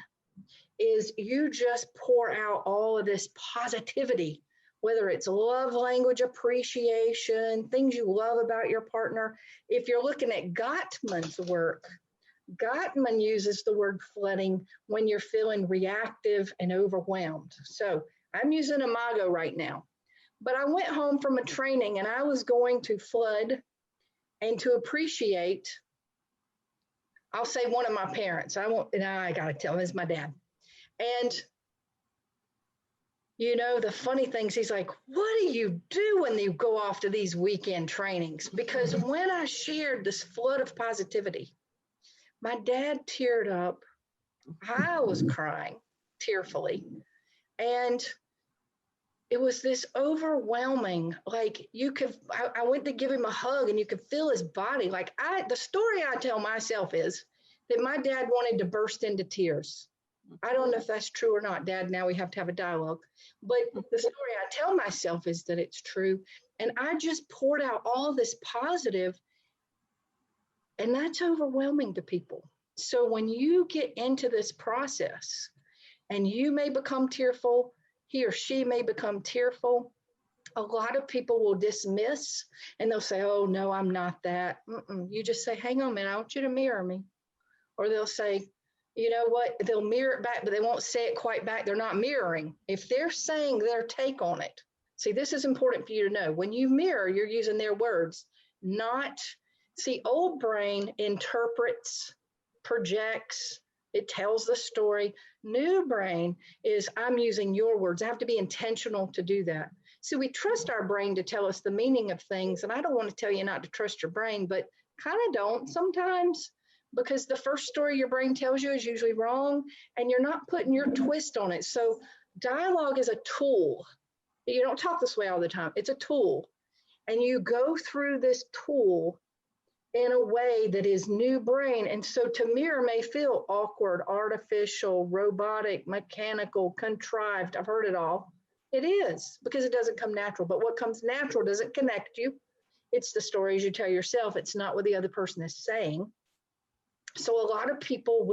is you just pour out all of this positivity, whether it's love language appreciation, things you love about your partner. If you're looking at Gottman's work, Gottman uses the word flooding when you're feeling reactive and overwhelmed. So I'm using Imago right now. But I went home from a training and I was going to flood and to appreciate, I'll say one of my parents. I got to tell him, it's my dad. And, you know, the funny things, he's like, what do you do when you go off to these weekend trainings? Because when I shared this flood of positivity, my dad teared up I was crying tearfully. And it was this overwhelming, like I went to give him a hug and you could feel his body. Like the story I tell myself is that my dad wanted to burst into tears. I don't know if that's true or not, Dad. Now we have to have a dialogue. But the story I tell myself is that it's true. And I just poured out all this positive, and that's overwhelming to people. So when you get into this process and you may become tearful, he or she may become tearful, a lot of people will dismiss and they'll say, oh, no, I'm not that. You just say, hang on a minute, I want you to mirror me. Or they'll say, you know what, they'll mirror it back, but they won't say it quite back. They're not mirroring. If they're saying their take on it, see, this is important for you to know. When you mirror, you're using their words, not, see, old brain interprets, projects, it tells the story. New brain is, I'm using your words. I have to be intentional to do that. So we trust our brain to tell us the meaning of things. And I don't want to tell you not to trust your brain, but kind of don't sometimes, because the first story your brain tells you is usually wrong and you're not putting your twist on it. So dialogue is a tool. You don't talk this way all the time. It's a tool. And you go through this tool in a way that is new brain. And so to mirror may feel awkward, artificial, robotic, mechanical, contrived. I've heard it all. It is, because it doesn't come natural. But what comes natural doesn't connect you. It's the stories you tell yourself. It's not what the other person is saying. So a lot of people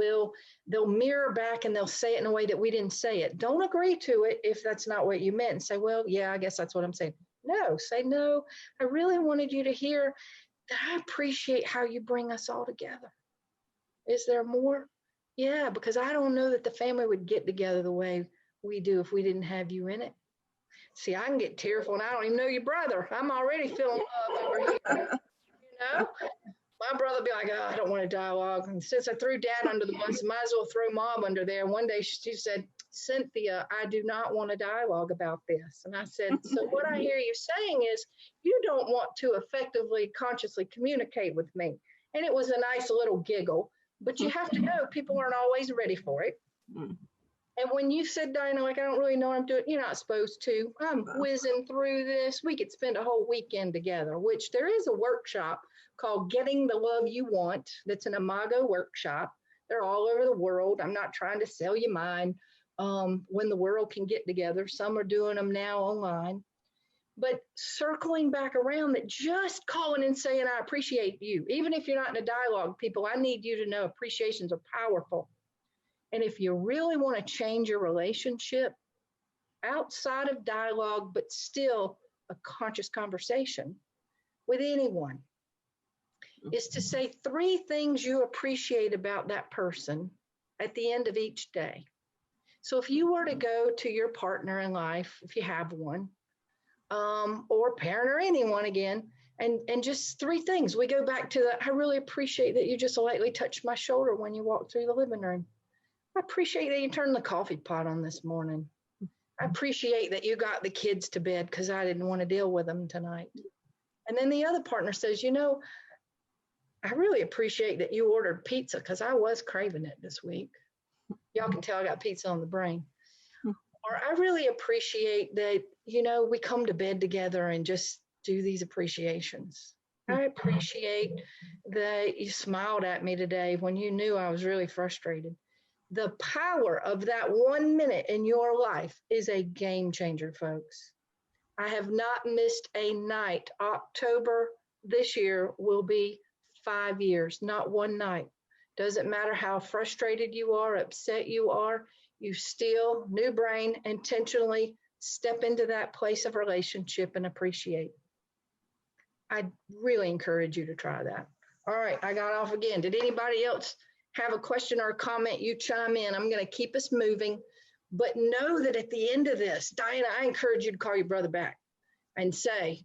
they'll mirror back and they'll say it in a way that we didn't say it. Don't agree to it if that's not what you meant and say, well, yeah, I guess that's what I'm saying. No, say, no, I really wanted you to hear that I appreciate how you bring us all together. Is there more? Yeah, because I don't know that the family would get together the way we do if we didn't have you in it. See, I can get tearful and I don't even know your brother. I'm already feeling love over here. You know? My brother would be like, oh, I don't want a dialogue. And since I threw Dad under the bus, I might as well throw Mom under there. One day she said, Cynthia, I do not want a dialogue about this. And I said, so what I hear you saying is you don't want to effectively, consciously communicate with me. And it was a nice little giggle, but you have to know people aren't always ready for it. And when you said, Diana, like, I don't really know what I'm doing, you're not supposed to. I'm whizzing through this. We could spend a whole weekend together, which there is a workshop called Getting the Love You Want. That's an Imago workshop. They're all over the world. I'm not trying to sell you mine. When the world can get together, some are doing them now online. But circling back around, that just calling and saying, I appreciate you. Even if you're not in a dialogue, people, I need you to know appreciations are powerful. And if you really want to change your relationship outside of dialogue, but still a conscious conversation with anyone, is to say 3 things you appreciate about that person at the end of each day. So if you were to go to your partner in life, if you have one, or parent or anyone again, and just 3 things. We go back to the, I really appreciate that you just lightly touched my shoulder when you walked through the living room. I appreciate that you turned the coffee pot on this morning. I appreciate that you got the kids to bed because I didn't want to deal with them tonight. And then the other partner says, you know, I really appreciate that you ordered pizza because I was craving it this week. Y'all can tell I got pizza on the brain. Or I really appreciate that, you know, we come to bed together and just do these appreciations. I appreciate that you smiled at me today when you knew I was really frustrated. The power of that 1 minute in your life is a game changer, folks. I have not missed a night. October this year will be 5 years, not one night. Doesn't matter how frustrated you are, upset you are, you still, new brain, intentionally step into that place of relationship and appreciate. I really encourage you to try that. All right, I got off again. Did anybody else have a question or a comment? You chime in. I'm going to keep us moving. But know that at the end of this, Diana, I encourage you to call your brother back and say,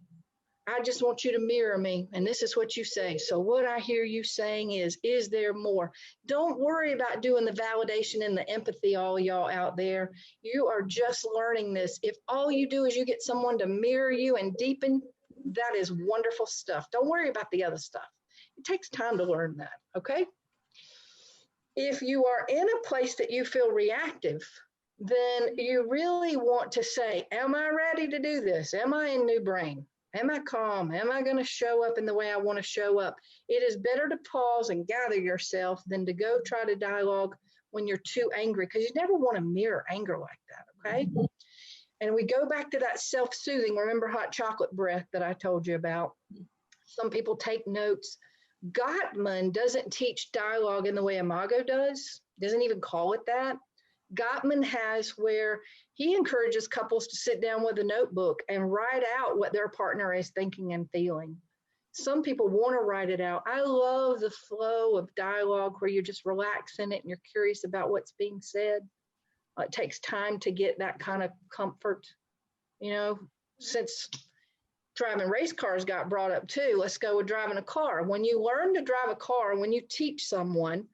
I just want you to mirror me, and this is what you say. So what I hear you saying is there more? Don't worry about doing the validation and the empathy, all y'all out there. You are just learning this. If all you do is you get someone to mirror you and deepen, that is wonderful stuff. Don't worry about the other stuff. It takes time to learn that, okay? If you are in a place that you feel reactive, then you really want to say, am I ready to do this? Am I in Midbrain? Am I calm? Am I going to show up in the way I want to show up? It is better to pause and gather yourself than to go try to dialogue when you're too angry, because you never want to mirror anger like that, okay? And we go back to that self-soothing. Remember hot chocolate breath that I told you about? Some people take notes. Gottman doesn't teach dialogue in the way Imago does, doesn't even call it that. Gottman has where he encourages couples to sit down with a notebook and write out what their partner is thinking and feeling. Some people want to write it out. I love the flow of dialogue where you just relax in it and you're curious about what's being said. It takes time to get that kind of comfort, you know, since driving race cars got brought up too. Let's go with driving a car. When you learn to drive a car, when you teach someone,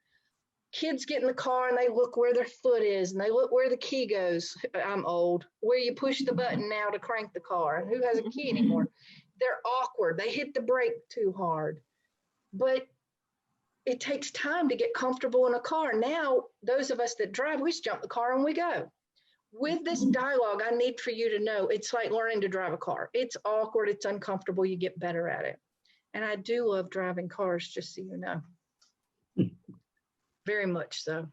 kids get in the car and they look where their foot is and they look where the key goes. I'm old. Where you push the button now to crank the car, and who has a key anymore? They're awkward. They hit the brake too hard. But it takes time to get comfortable in a car. Now, those of us that drive, we just jump the car and we go. With this dialogue, I need for you to know it's like learning to drive a car. It's awkward. It's uncomfortable. You get better at it. And I do love driving cars, just so you know. Very much so.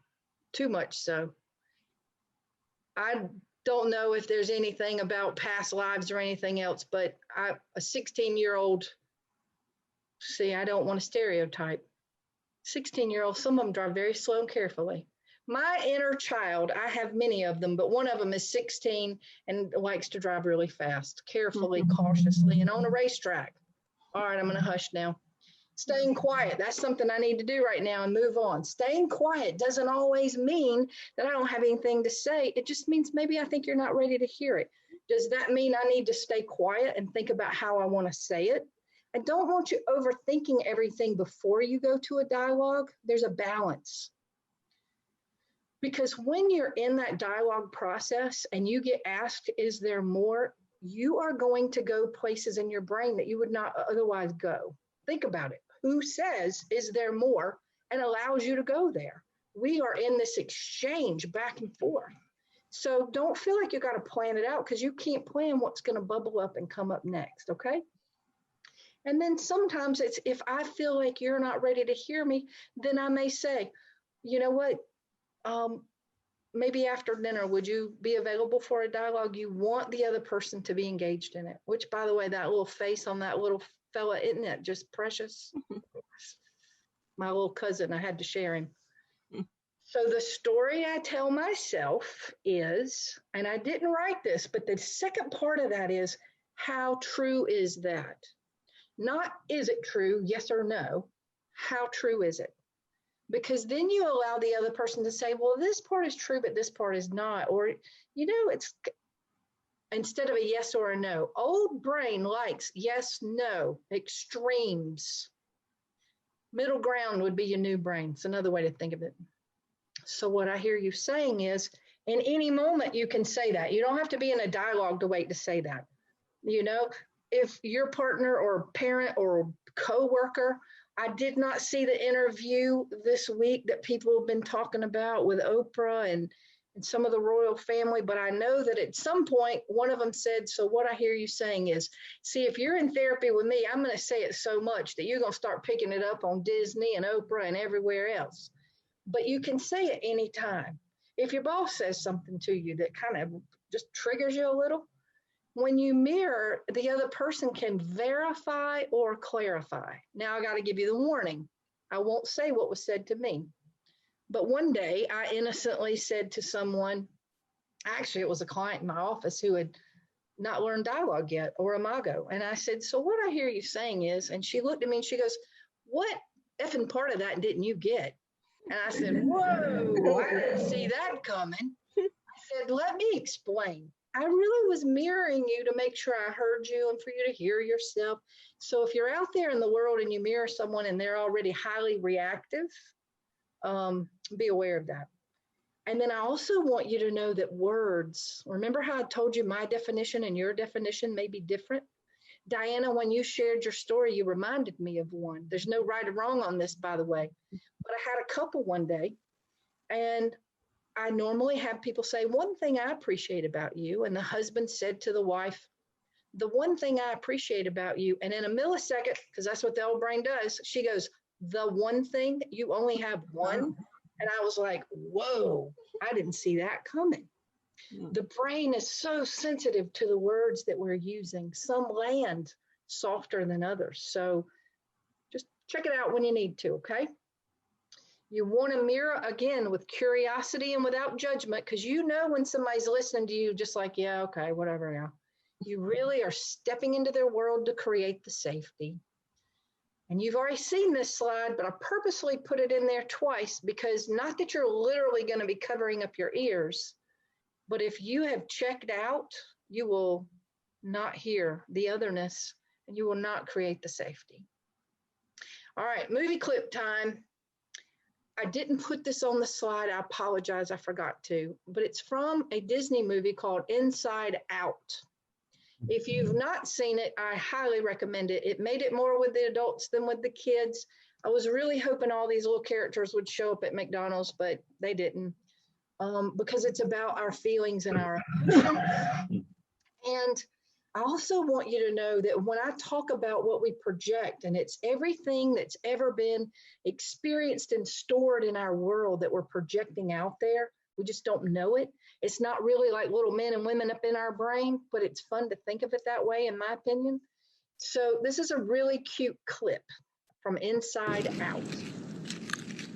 Too much so. I don't know if there's anything about past lives or anything else, but a 16-year-old, see, I don't want to stereotype. 16-year-olds, some of them drive very slow and carefully. My inner child, I have many of them, but one of them is 16 and likes to drive really fast, carefully, cautiously, and on a racetrack. All right, I'm going to hush now. Staying quiet, that's something I need to do right now and move on. Staying quiet doesn't always mean that I don't have anything to say. It just means maybe I think you're not ready to hear it. Does that mean I need to stay quiet and think about how I want to say it? I don't want you overthinking everything before you go to a dialogue. There's a balance. Because when you're in that dialogue process and you get asked, is there more? You are going to go places in your brain that you would not otherwise go. Think about it. Who says, is there more, and allows you to go there? We are in this exchange back and forth. So don't feel like you got to plan it out, because you can't plan what's going to bubble up and come up next, okay? And then sometimes it's, if I feel like you're not ready to hear me, then I may say, you know what, maybe after dinner, would you be available for a dialogue? You want the other person to be engaged in it, which, by the way, that little face on that little fella, isn't that just precious? My little cousin, I had to share him. So the story I tell myself is, and I didn't write this, but the second part of that is, how true is that? Not, is it true, yes or no? How true is it? Because then you allow the other person to say, well, this part is true, but this part is not. Or, you know, it's instead of a yes or a no. Old brain likes yes, no, extremes. Middle ground would be your new brain. It's another way to think of it. So what I hear you saying is, in any moment you can say that. You don't have to be in a dialogue to wait to say that. You know, if your partner or parent or coworker, I did not see the interview this week that people have been talking about with Oprah and some of the royal family, but I know that at some point, one of them said, so what I hear you saying is, see, if you're in therapy with me, I'm going to say it so much that you're going to start picking it up on Disney and Oprah and everywhere else. But you can say it anytime. If your boss says something to you that kind of just triggers you a little, when you mirror, the other person can verify or clarify. Now I got to give you the warning. I won't say what was said to me. But one day I innocently said to someone, actually it was a client in my office who had not learned dialogue yet, or Imago. And I said, so what I hear you saying is, and she looked at me and she goes, what effing part of that didn't you get? And I said, whoa, I didn't see that coming. I said, let me explain. I really was mirroring you to make sure I heard you and for you to hear yourself. So if you're out there in the world and you mirror someone and they're already highly reactive, be aware of that. And then I also want you to know that words, remember how I told you my definition and your definition may be different? Diana, when you shared your story, you reminded me of one. There's no right or wrong on this, by the way. But I had a couple one day And I normally have people say, one thing I appreciate about you. And the husband said to the wife, the one thing I appreciate about you. And in a millisecond, because that's what the old brain does, she goes, the one thing, you only have one. And I was like, whoa, I didn't see that coming. The brain is so sensitive to the words that we're using. Some land softer than others. So just check it out when you need to, okay? You want to mirror, again, with curiosity and without judgment, because you know when somebody's listening to you, just like, yeah, okay, whatever, yeah. You really are stepping into their world to create the safety. And you've already seen this slide, but I purposely put it in there twice because not that you're literally going to be covering up your ears, but if you have checked out, you will not hear the otherness and you will not create the safety. All right, movie clip time. I didn't put this on the slide. I apologize, I forgot to, but it's from a Disney movie called Inside Out. If you've not seen it, I highly recommend it. It made it more with the adults than with the kids. I was really hoping all these little characters would show up at McDonald's, but they didn't, because it's about our feelings and our emotions. And I also want you to know that when I talk about what we project, and it's everything that's ever been experienced and stored in our world that we're projecting out there, we just don't know it. It's not really like little men and women up in our brain, but it's fun to think of it that way, in my opinion. So this is a really cute clip from Inside Out.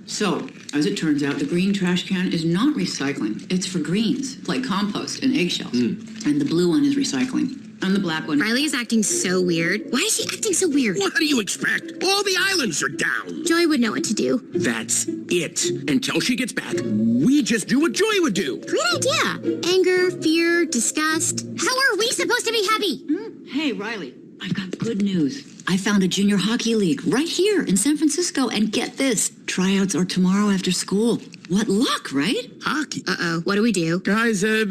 So, as it turns out, the green trash can is not recycling. It's for greens, like compost and eggshells. And the blue one is recycling. And the black one.
Riley is acting so weird. Why is she acting so weird?
What do you expect? All the islands are down.
Joy would know what to do.
That's it. Until she gets back, we just do what Joy would do.
Great idea. Anger, fear, disgust. How are we supposed to be happy?
Hey, Riley, I've got good news. I found a junior hockey league right here in San Francisco. And get this, tryouts are tomorrow after school. What luck, right?
Hockey?
Uh-oh, what do we do?
Guys, here,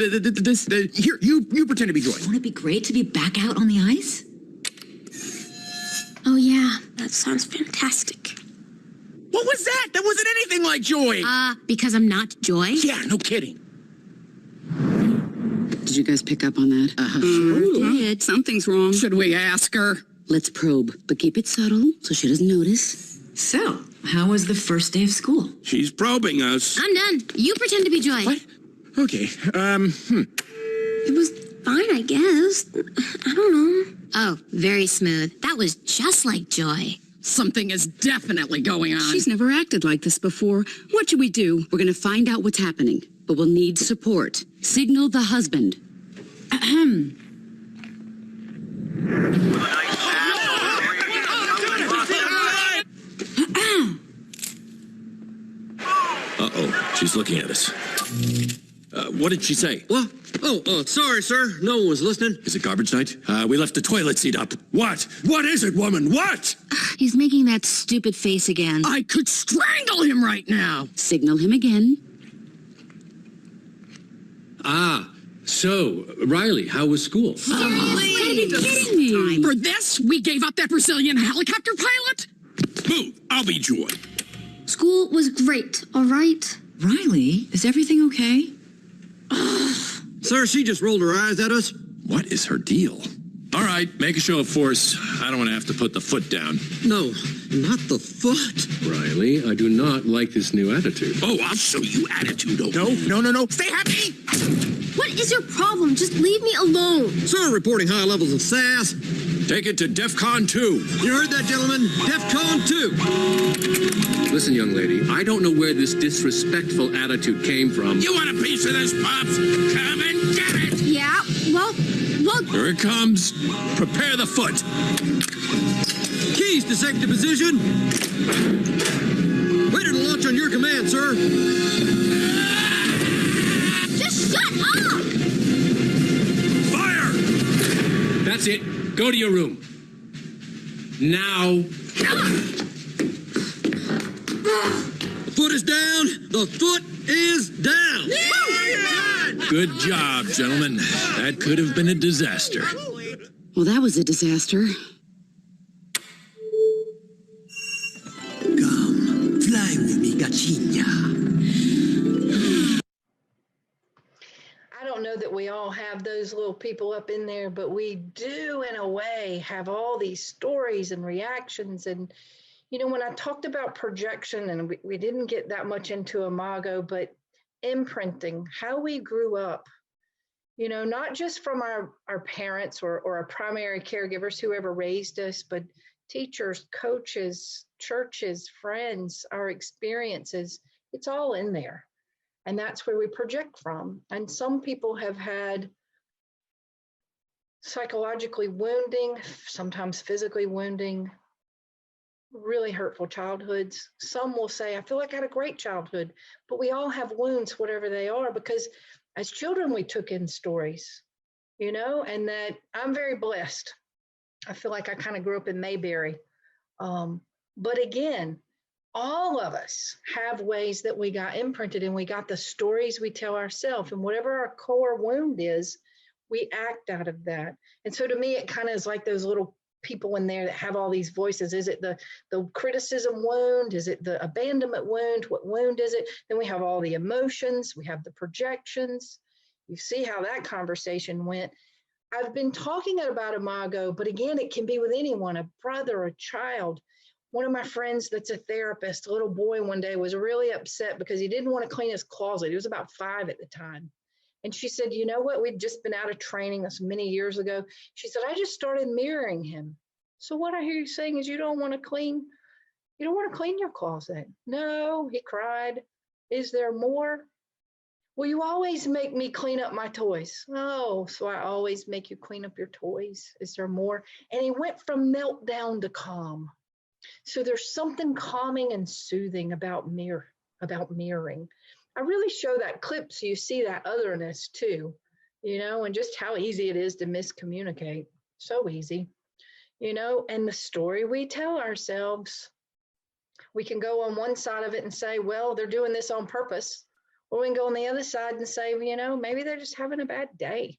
you pretend to be Joy.
Won't it be great to be back out on the ice?
Oh, yeah, that sounds fantastic.
What was that? That wasn't anything like Joy.
Because I'm not Joy?
Yeah, no kidding.
Did you guys pick up on that?
Sure did.
Something's wrong.
Should we ask her?
Let's probe, but keep it subtle so she doesn't notice. So, how was the first day of school?
She's probing us.
I'm done. You pretend to be Joy.
What? Okay,
It was fine, I guess. I don't know. Oh, very smooth. That was just like Joy.
Something is definitely going on.
She's never acted like this before. What should we do? We're going to find out what's happening, but we'll need support. Signal the husband. Ahem.
Uh-oh, she's looking at us. What did she say?
What? Oh, sorry, sir. No one was listening.
Is it garbage night? We left the toilet seat up. What? What is it, woman? What?
He's making that stupid face again.
I could strangle him right now.
Signal him again.
So, Riley, how was school?
You gotta be kidding me.
For this, we gave up that Brazilian helicopter pilot?
Move! I'll be Joy.
School was great, all right?
Riley, is everything okay?
Sir, she just rolled her eyes at us.
What is her deal? All right, make a show of force. I don't want to have to put the foot down.
No, not the foot.
Riley, I do not like this new attitude.
Oh, I'll show you attitude. No. Stay happy!
What is your problem? Just leave me alone.
Sir, reporting high levels of sass.
Take it to DEFCON 2.
You heard that, gentlemen? DEFCON 2.
Listen, young lady, I don't know where this disrespectful attitude came from.
You want a piece of this, Pops? Come and get it!
Yeah, well...
Here it comes. Prepare the foot.
Keys to second position. Ready to launch on your command, sir.
Just shut up!
Fire!
That's it. Go to your room. Now.
The foot is down. The foot is down.
Good job, gentlemen. That could have been a disaster.
Well, that was a disaster.
Come, fly with me, Gachinya.
that we all have those little people up in there, but we do, in a way, have all these stories and reactions. And, you know, when I talked about projection, and we didn't get that much into Imago, but imprinting, how we grew up, you know, not just from our parents or our primary caregivers, whoever raised us, but teachers, coaches, churches, friends, our experiences, it's all in there. And that's where we project from. And some people have had psychologically wounding, sometimes physically wounding, really hurtful childhoods. Some will say, I feel like I had a great childhood, but we all have wounds, whatever they are, because as children, we took in stories, you know, and that I'm very blessed. I feel like I kind of grew up in Mayberry. But again, all of us have ways that we got imprinted, and we got the stories we tell ourselves, and whatever our core wound is, we act out of that. And so to me, it kind of is like those little people in there that have all these voices. Is it the criticism wound? Is it the abandonment wound? What wound is it? Then we have all the emotions. We have the projections. You see how that conversation went. I've been talking about Imago, but again, it can be with anyone, a brother, a child. One of my friends that's a therapist, a little boy one day was really upset because he didn't want to clean his closet. He was about 5 at the time. And she said, you know what? We'd just been out of training this many years ago. She said, I just started mirroring him. So what I hear you saying is you don't want to clean your closet. No, he cried. Is there more? Well, you always make me clean up my toys. Oh, so I always make you clean up your toys. Is there more? And he went from meltdown to calm. So there's something calming and soothing about mirroring. I really show that clip so you see that otherness too, you know, and just how easy it is to miscommunicate. So easy, you know, and the story we tell ourselves, we can go on one side of it and say, well, they're doing this on purpose. Or we can go on the other side and say, you know, maybe they're just having a bad day.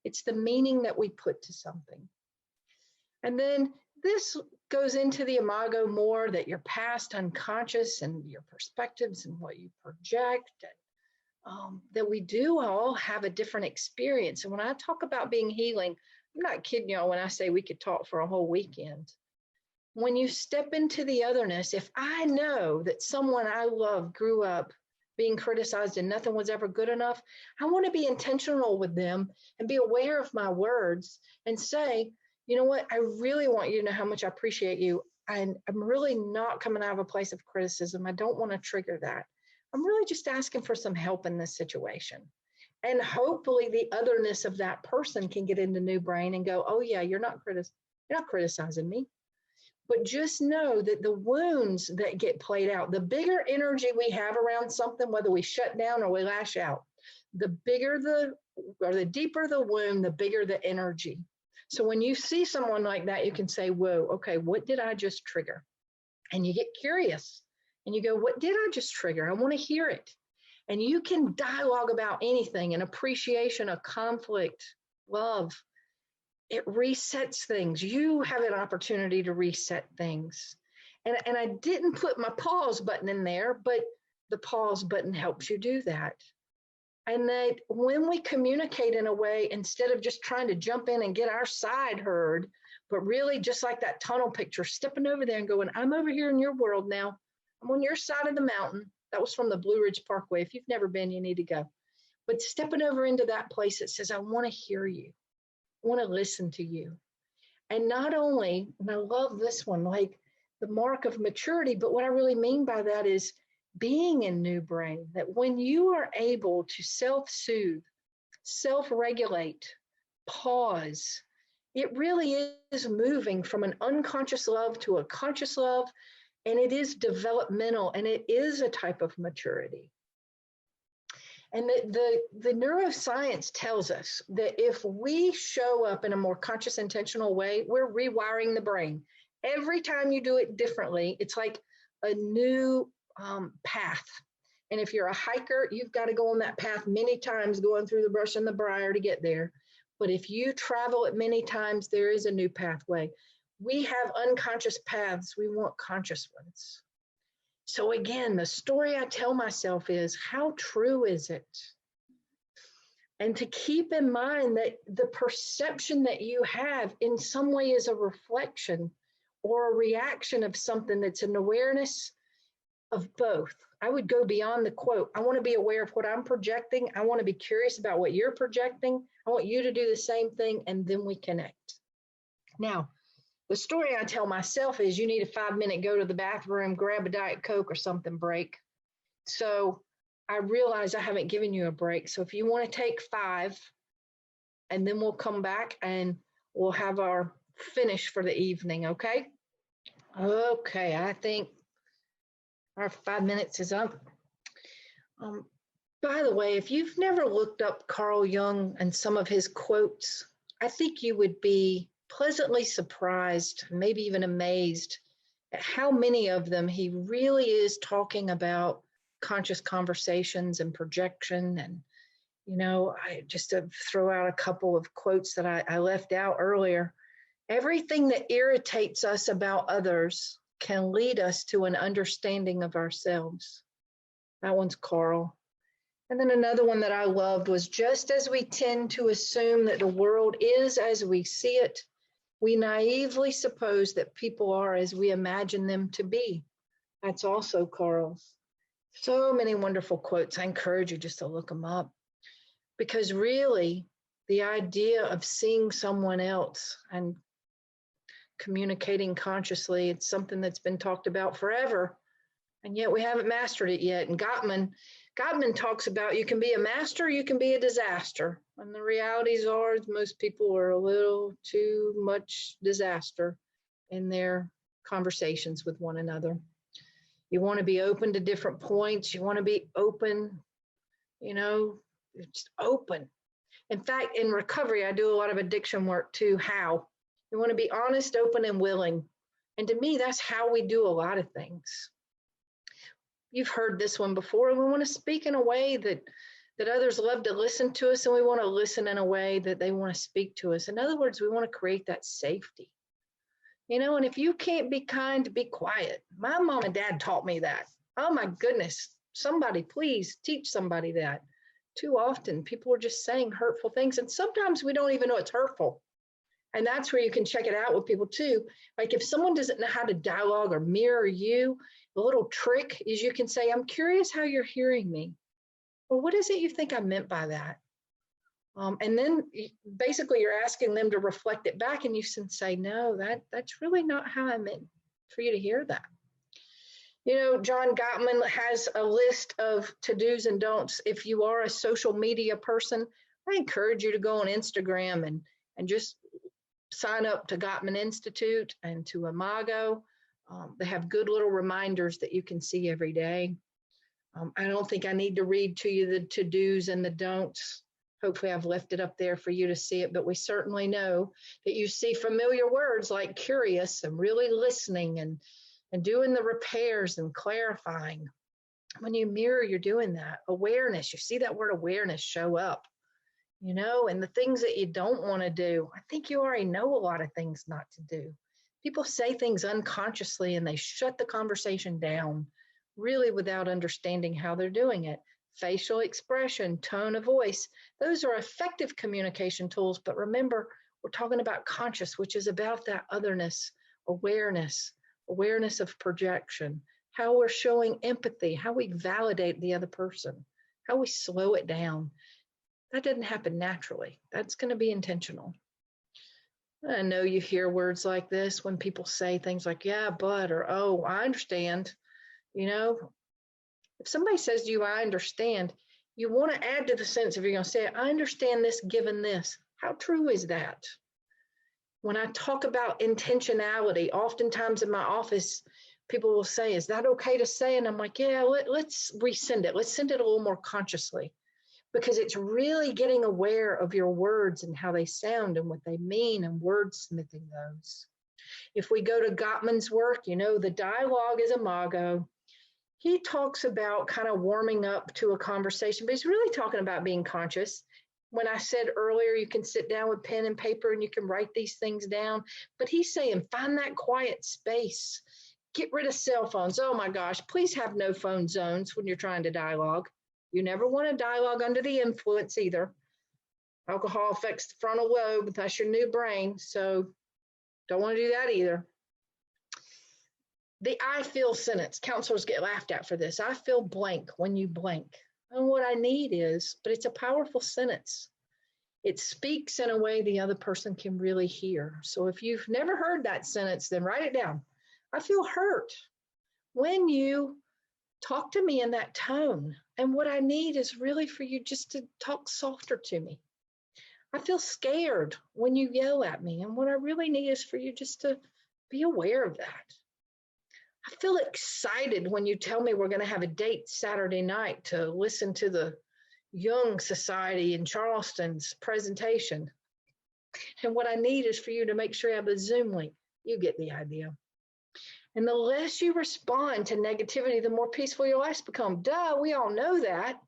It's the meaning that we put to something. And then this goes into the Imago more, that your past unconscious and your perspectives and what you project, and that we do all have a different experience. And when I talk about being healing, I'm not kidding y'all when I say we could talk for a whole weekend. When you step into the otherness, if I know that someone I love grew up being criticized and nothing was ever good enough, I want to be intentional with them and be aware of my words and say, you know what, I really want you to know how much I appreciate you. And I'm really not coming out of a place of criticism. I don't want to trigger that. I'm really just asking for some help in this situation. And hopefully the otherness of that person can get into Midbrain and go, oh yeah, you're not criticizing me. But just know that the wounds that get played out, the bigger energy we have around something, whether we shut down or we lash out, the bigger the deeper the wound, the bigger the energy. So when you see someone like that, you can say, whoa, okay, what did I just trigger? And you get curious and you go, what did I just trigger? I want to hear it. And you can dialogue about anything, an appreciation, a conflict, love. It resets things. You have an opportunity to reset things. And I didn't put my pause button in there, but the pause button helps you do that. And that when we communicate in a way, instead of just trying to jump in and get our side heard, but really just like that tunnel picture, stepping over there and going, I'm over here in your world now. I'm on your side of the mountain. That was from the Blue Ridge Parkway. If you've never been, you need to go. But stepping over into that place that says, I want to hear you. I want to listen to you. And not only, and I love this one, like the mark of maturity, but what I really mean by that is being in Midbrain, that when you are able to self-soothe, self-regulate, pause, it really is moving from an unconscious love to a conscious love, and it is developmental, and it is a type of maturity. And the neuroscience tells us that if we show up in a more conscious, intentional way, we're rewiring the brain. Every time you do it differently, it's like a new path. And if you're a hiker, you've got to go on that path many times, going through the brush and the briar to get there. But if you travel it many times, there is a new pathway. We have unconscious paths. We want conscious ones. So again, the story I tell myself is, how true is it? And to keep in mind that the perception that you have in some way is a reflection or a reaction of something that's an awareness of both. I would go beyond the quote. I want to be aware of what I'm projecting. I want to be curious about what you're projecting. I want you to do the same thing, and then we connect. Now, the story I tell myself is you need a 5-minute go to the bathroom, grab a Diet Coke or something break. So I realize I haven't given you a break. So if you want to take 5, and then we'll come back and we'll have our finish for the evening, okay? Okay, I think our 5 minutes is up. By the way, if you've never looked up Carl Jung and some of his quotes, I think you would be pleasantly surprised, maybe even amazed at how many of them he really is talking about conscious conversations and projection. And, you know, I just to throw out a couple of quotes that I left out earlier. Everything that irritates us about others can lead us to an understanding of ourselves. That one's Carl. And then another one that I loved was, just as we tend to assume that the world is as we see it, we naively suppose that people are as we imagine them to be. That's also Carl's. So many wonderful quotes. I encourage you just to look them up, because really the idea of seeing someone else and communicating consciously, it's something that's been talked about forever, and yet we haven't mastered it yet. And Gottman talks about you can be a master, you can be a disaster. And the realities are most people are a little too much disaster in their conversations with one another. You want to be open to different points. You want to be open, you know, just open. In fact, in recovery, I do a lot of addiction work too. How? You want to be honest, open, and willing. And to me, that's how we do a lot of things. You've heard this one before, and we want to speak in a way that others love to listen to us, and we want to listen in a way that they want to speak to us. In other words, we want to create that safety. You know, and if you can't be kind, be quiet. My mom and dad taught me that. Oh my goodness, somebody please teach somebody that. Too often, people are just saying hurtful things, and sometimes we don't even know it's hurtful. And that's where you can check it out with people too. Like if someone doesn't know how to dialogue or mirror you, the little trick is you can say, I'm curious how you're hearing me. Well, what is it you think I meant by that? And then basically you're asking them to reflect it back, and you can say, no, that's really not how I meant for you to hear that. You know, John Gottman has a list of to-dos and don'ts. If you are a social media person, I encourage you to go on Instagram and just sign up to Gottman Institute and to Imago. They have good little reminders that you can see every day. I don't think I need to read to you the to-dos and the don'ts. Hopefully I've left it up there for you to see it, but we certainly know that you see familiar words like curious and really listening and doing the repairs and clarifying. When you mirror, you're doing that. Awareness, you see that word awareness show up, you know, and the things that you don't want to do. I think you already know a lot of things not to do. People say things unconsciously and they shut the conversation down, really without understanding how they're doing it. Facial expression, tone of voice, those are effective communication tools. But remember, we're talking about conscious, which is about that otherness, awareness of projection, how we're showing empathy, how we validate the other person, how we slow it down. That doesn't happen naturally. That's going to be intentional. I know you hear words like this when people say things like, yeah, but, or, oh, I understand. You know, if somebody says to you, I understand, you want to add to the sentence. If you're going to say, I understand this given this. How true is that? When I talk about intentionality, oftentimes in my office, people will say, is that okay to say? And I'm like, yeah, let's resend it. Let's send it a little more consciously, because it's really getting aware of your words and how they sound and what they mean and wordsmithing those. If we go to Gottman's work, you know, the dialogue is Imago. He talks about kind of warming up to a conversation, but he's really talking about being conscious. When I said earlier, you can sit down with pen and paper and you can write these things down, but he's saying find that quiet space. Get rid of cell phones. Oh my gosh, please have no phone zones when you're trying to dialogue. You never want to dialogue under the influence either. Alcohol affects the frontal lobe. That's your new brain. So don't want to do that either. The I feel sentence. Counselors get laughed at for this. I feel blank when you blank. And what I need is, but it's a powerful sentence. It speaks in a way the other person can really hear. So if you've never heard that sentence, then write it down. I feel hurt when you talk to me in that tone. And what I need is really for you just to talk softer to me. I feel scared when you yell at me. And what I really need is for you just to be aware of that. I feel excited when you tell me we're going to have a date Saturday night to listen to the Jung Society in Charleston's presentation. And what I need is for you to make sure you have a Zoom link. You get the idea. And the less you respond to negativity, the more peaceful your lives become. Duh, we all know that.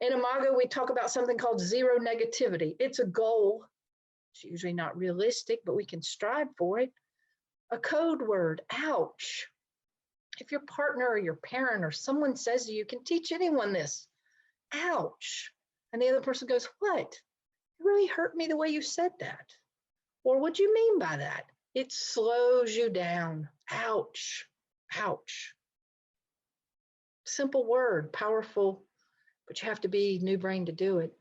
In Imago, we talk about something called zero negativity. It's a goal. It's usually not realistic, but we can strive for it. A code word, ouch. If your partner or your parent or someone says to you, you can teach anyone this, ouch. And the other person goes, what? It really hurt me the way you said that. Or what do you mean by that? It slows you down. Ouch, ouch. Simple word, powerful, but you have to be new brain to do it.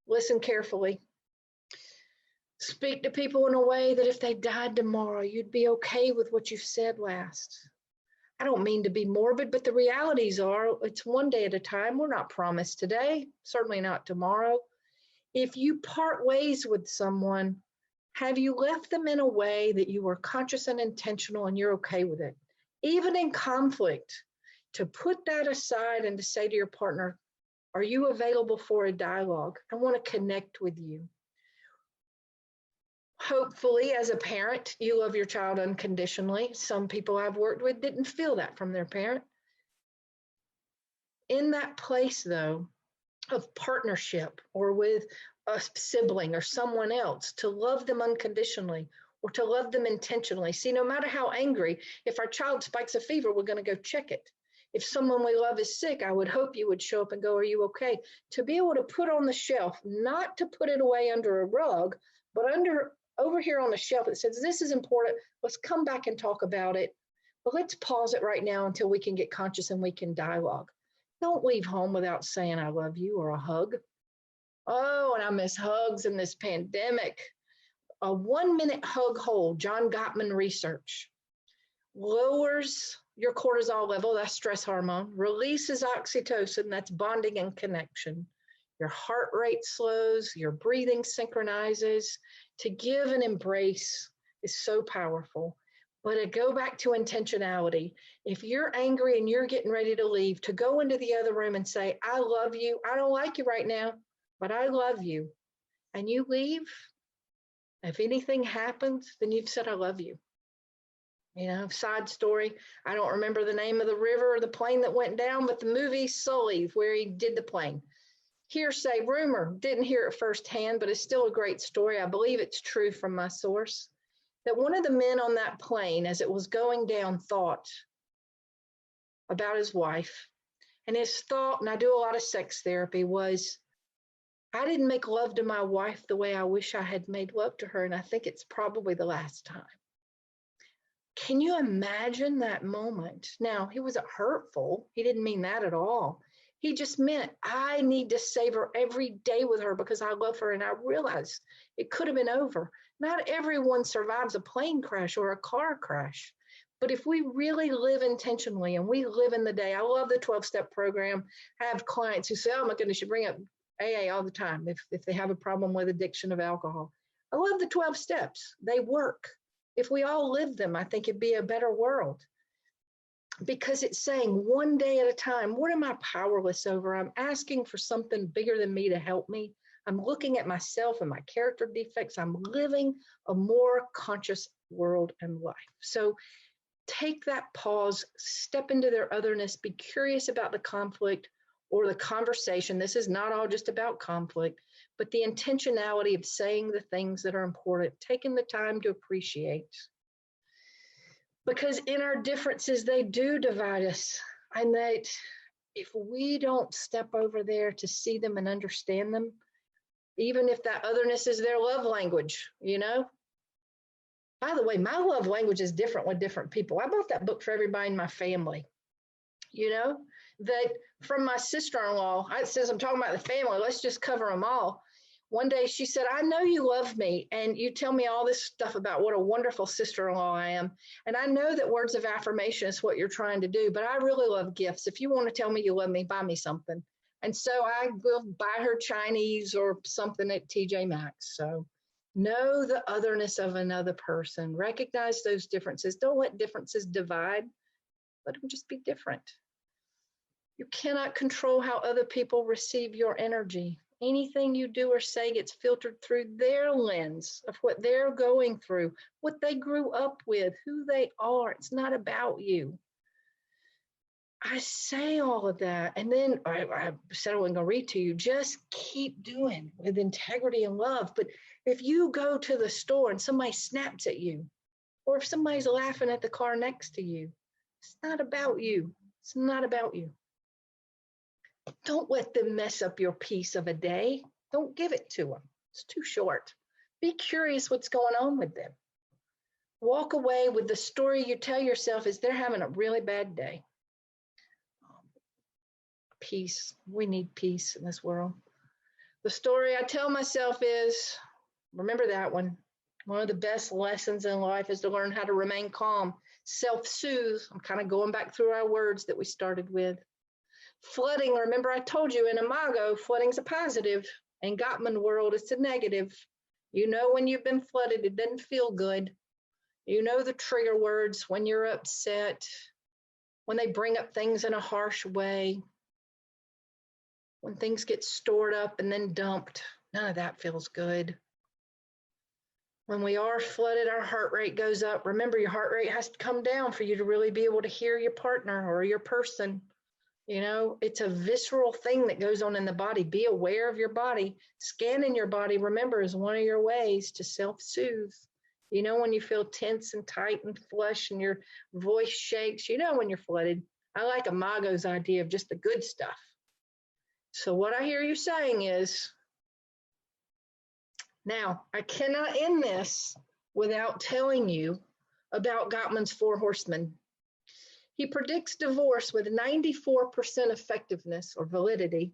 Listen carefully. Speak to people in a way that if they died tomorrow, you'd be okay with what you said last. I don't mean to be morbid, but the realities are it's one day at a time. We're not promised today, certainly not tomorrow. If you part ways with someone, have you left them in a way that you were conscious and intentional and you're okay with it? Even in conflict, to put that aside and to say to your partner, are you available for a dialogue? I want to connect with you. Hopefully, as a parent, you love your child unconditionally. Some people I've worked with didn't feel that from their parent. In that place, though, of partnership or with a sibling or someone else, to love them unconditionally or to love them intentionally. See, no matter how angry, if our child spikes a fever, we're going to go check it. If someone we love is sick, I would hope you would show up and go, are you okay? To be able to put on the shelf, not to put it away under a rug, but over here on the shelf, it says, this is important. Let's come back and talk about it. But let's pause it right now until we can get conscious and we can dialogue. Don't leave home without saying I love you or a hug. Oh, and I miss hugs in this pandemic. A 1-minute hug hold, John Gottman research, lowers your cortisol level, that's stress hormone, releases oxytocin, that's bonding and connection. Your heart rate slows, your breathing synchronizes. To give and embrace is so powerful. But to go back to intentionality, if you're angry and you're getting ready to leave, to go into the other room and say, I love you. I don't like you right now, but I love you. And you leave, if anything happens, then you've said, I love you. You know, side story, I don't remember the name of the river or the plane that went down, but the movie Sully, where he did the plane. Hearsay, rumor, didn't hear it firsthand, but it's still a great story. I believe it's true from my source, that one of the men on that plane, as it was going down, thought about his wife. And his thought, and I do a lot of sex therapy, was, I didn't make love to my wife the way I wish I had made love to her, and I think it's probably the last time. Can you imagine that moment? Now, he wasn't hurtful. He didn't mean that at all. He just meant, I need to savor every day with her because I love her. And I realized it could have been over. Not everyone survives a plane crash or a car crash. But if we really live intentionally and we live in the day, I love the 12-step program. I have clients who say, oh my goodness, you bring up AA all the time if they have a problem with addiction of alcohol. I love the 12 steps. They work. If we all lived them, I think it'd be a better world. Because it's saying one day at a time, what am I powerless over? I'm asking for something bigger than me to help me. I'm looking at myself and my character defects. I'm living a more conscious world and life. So take that pause, step into their otherness, be curious about the conflict or the conversation. This is not all just about conflict, but the intentionality of saying the things that are important, taking the time to appreciate. Because in our differences, they do divide us. And that if we don't step over there to see them and understand them, even if that otherness is their love language, you know? By the way, my love language is different with different people. I bought that book for everybody in my family, you know, that from my sister-in-law, since I'm talking about the family, let's just cover them all. One day she said, I know you love me and you tell me all this stuff about what a wonderful sister-in-law I am. And I know that words of affirmation is what you're trying to do, but I really love gifts. If you want to tell me you love me, buy me something. And so I will buy her Chinese or something at TJ Maxx. So know the otherness of another person. Recognize those differences. Don't let differences divide. Let them just be different. You cannot control how other people receive your energy. Anything you do or say gets filtered through their lens of what they're going through, what they grew up with, who they are. It's not about you. I say all of that, and then I said I wasn't going to read to you. Just keep doing with integrity and love. But if you go to the store and somebody snaps at you, or if somebody's laughing at the car next to you, it's not about you. It's not about you. Don't let them mess up your piece of a day. Don't give it to them. It's too short. Be curious what's going on with them. Walk away with the story you tell yourself is they're having a really bad day. Peace. We need peace in this world. The story I tell myself is, remember that one. One of the best lessons in life is to learn how to remain calm. Self-soothe. I'm kind of going back through our words that we started with. Flooding, remember I told you in Imago, flooding's a positive. In Gottman world, it's a negative. You know when you've been flooded, it doesn't feel good. You know the trigger words when you're upset, when they bring up things in a harsh way, when things get stored up and then dumped. None of that feels good. When we are flooded, our heart rate goes up. Remember, your heart rate has to come down for you to really be able to hear your partner or your person. You know, it's a visceral thing that goes on in the body. Be aware of your body. Scanning your body, remember, is one of your ways to self-soothe. You know, when you feel tense and tight and flush and your voice shakes, you know when you're flooded. I like Imago's idea of just the good stuff. So what I hear you saying is, now, I cannot end this without telling you about Gottman's 4 Horsemen. He predicts divorce with 94% effectiveness or validity.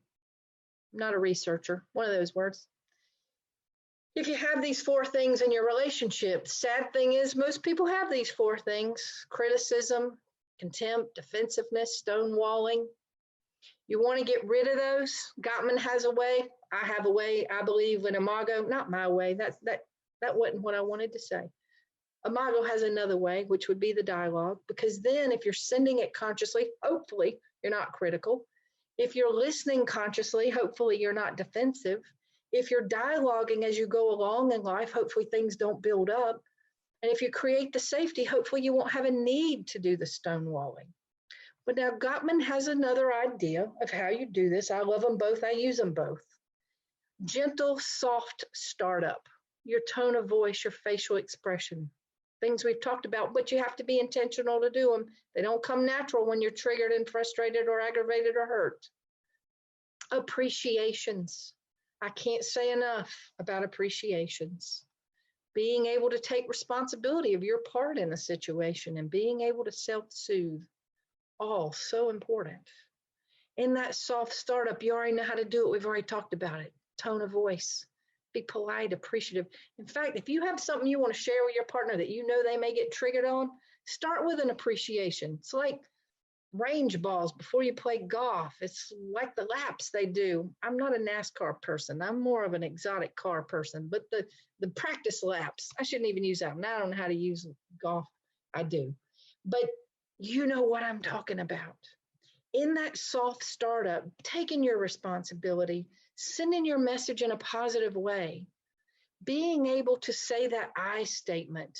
I'm not a researcher, one of those words. If you have these 4 things in your relationship, sad thing is most people have these 4 things: criticism, contempt, defensiveness, stonewalling. You want to get rid of those? Gottman has a way. I have a way. I believe in Imago. Not my way. That wasn't what I wanted to say. Imago has another way, which would be the dialogue, because then if you're sending it consciously, hopefully you're not critical. If you're listening consciously, hopefully you're not defensive. If you're dialoguing as you go along in life, hopefully things don't build up. And if you create the safety, hopefully you won't have a need to do the stonewalling. But now Gottman has another idea of how you do this. I love them both. I use them both. Gentle, soft startup. Your tone of voice, your facial expression. Things we've talked about, but you have to be intentional to do them. They don't come natural when you're triggered and frustrated or aggravated or hurt. Appreciations. I can't say enough about appreciations. Being able to take responsibility of your part in a situation and being able to self-soothe. All so important. In that soft startup, you already know how to do it. We've already talked about it. Tone of voice. Be polite, appreciative. In fact, if you have something you want to share with your partner that you know they may get triggered on, start with an appreciation. It's like range balls before you play golf. It's like the laps they do. I'm not a NASCAR person. I'm more of an exotic car person. But the practice laps, I shouldn't even use that one. I don't know how to use golf. I do. But you know what I'm talking about. In that soft startup, taking your responsibility, sending your message in a positive way, being able to say that I statement,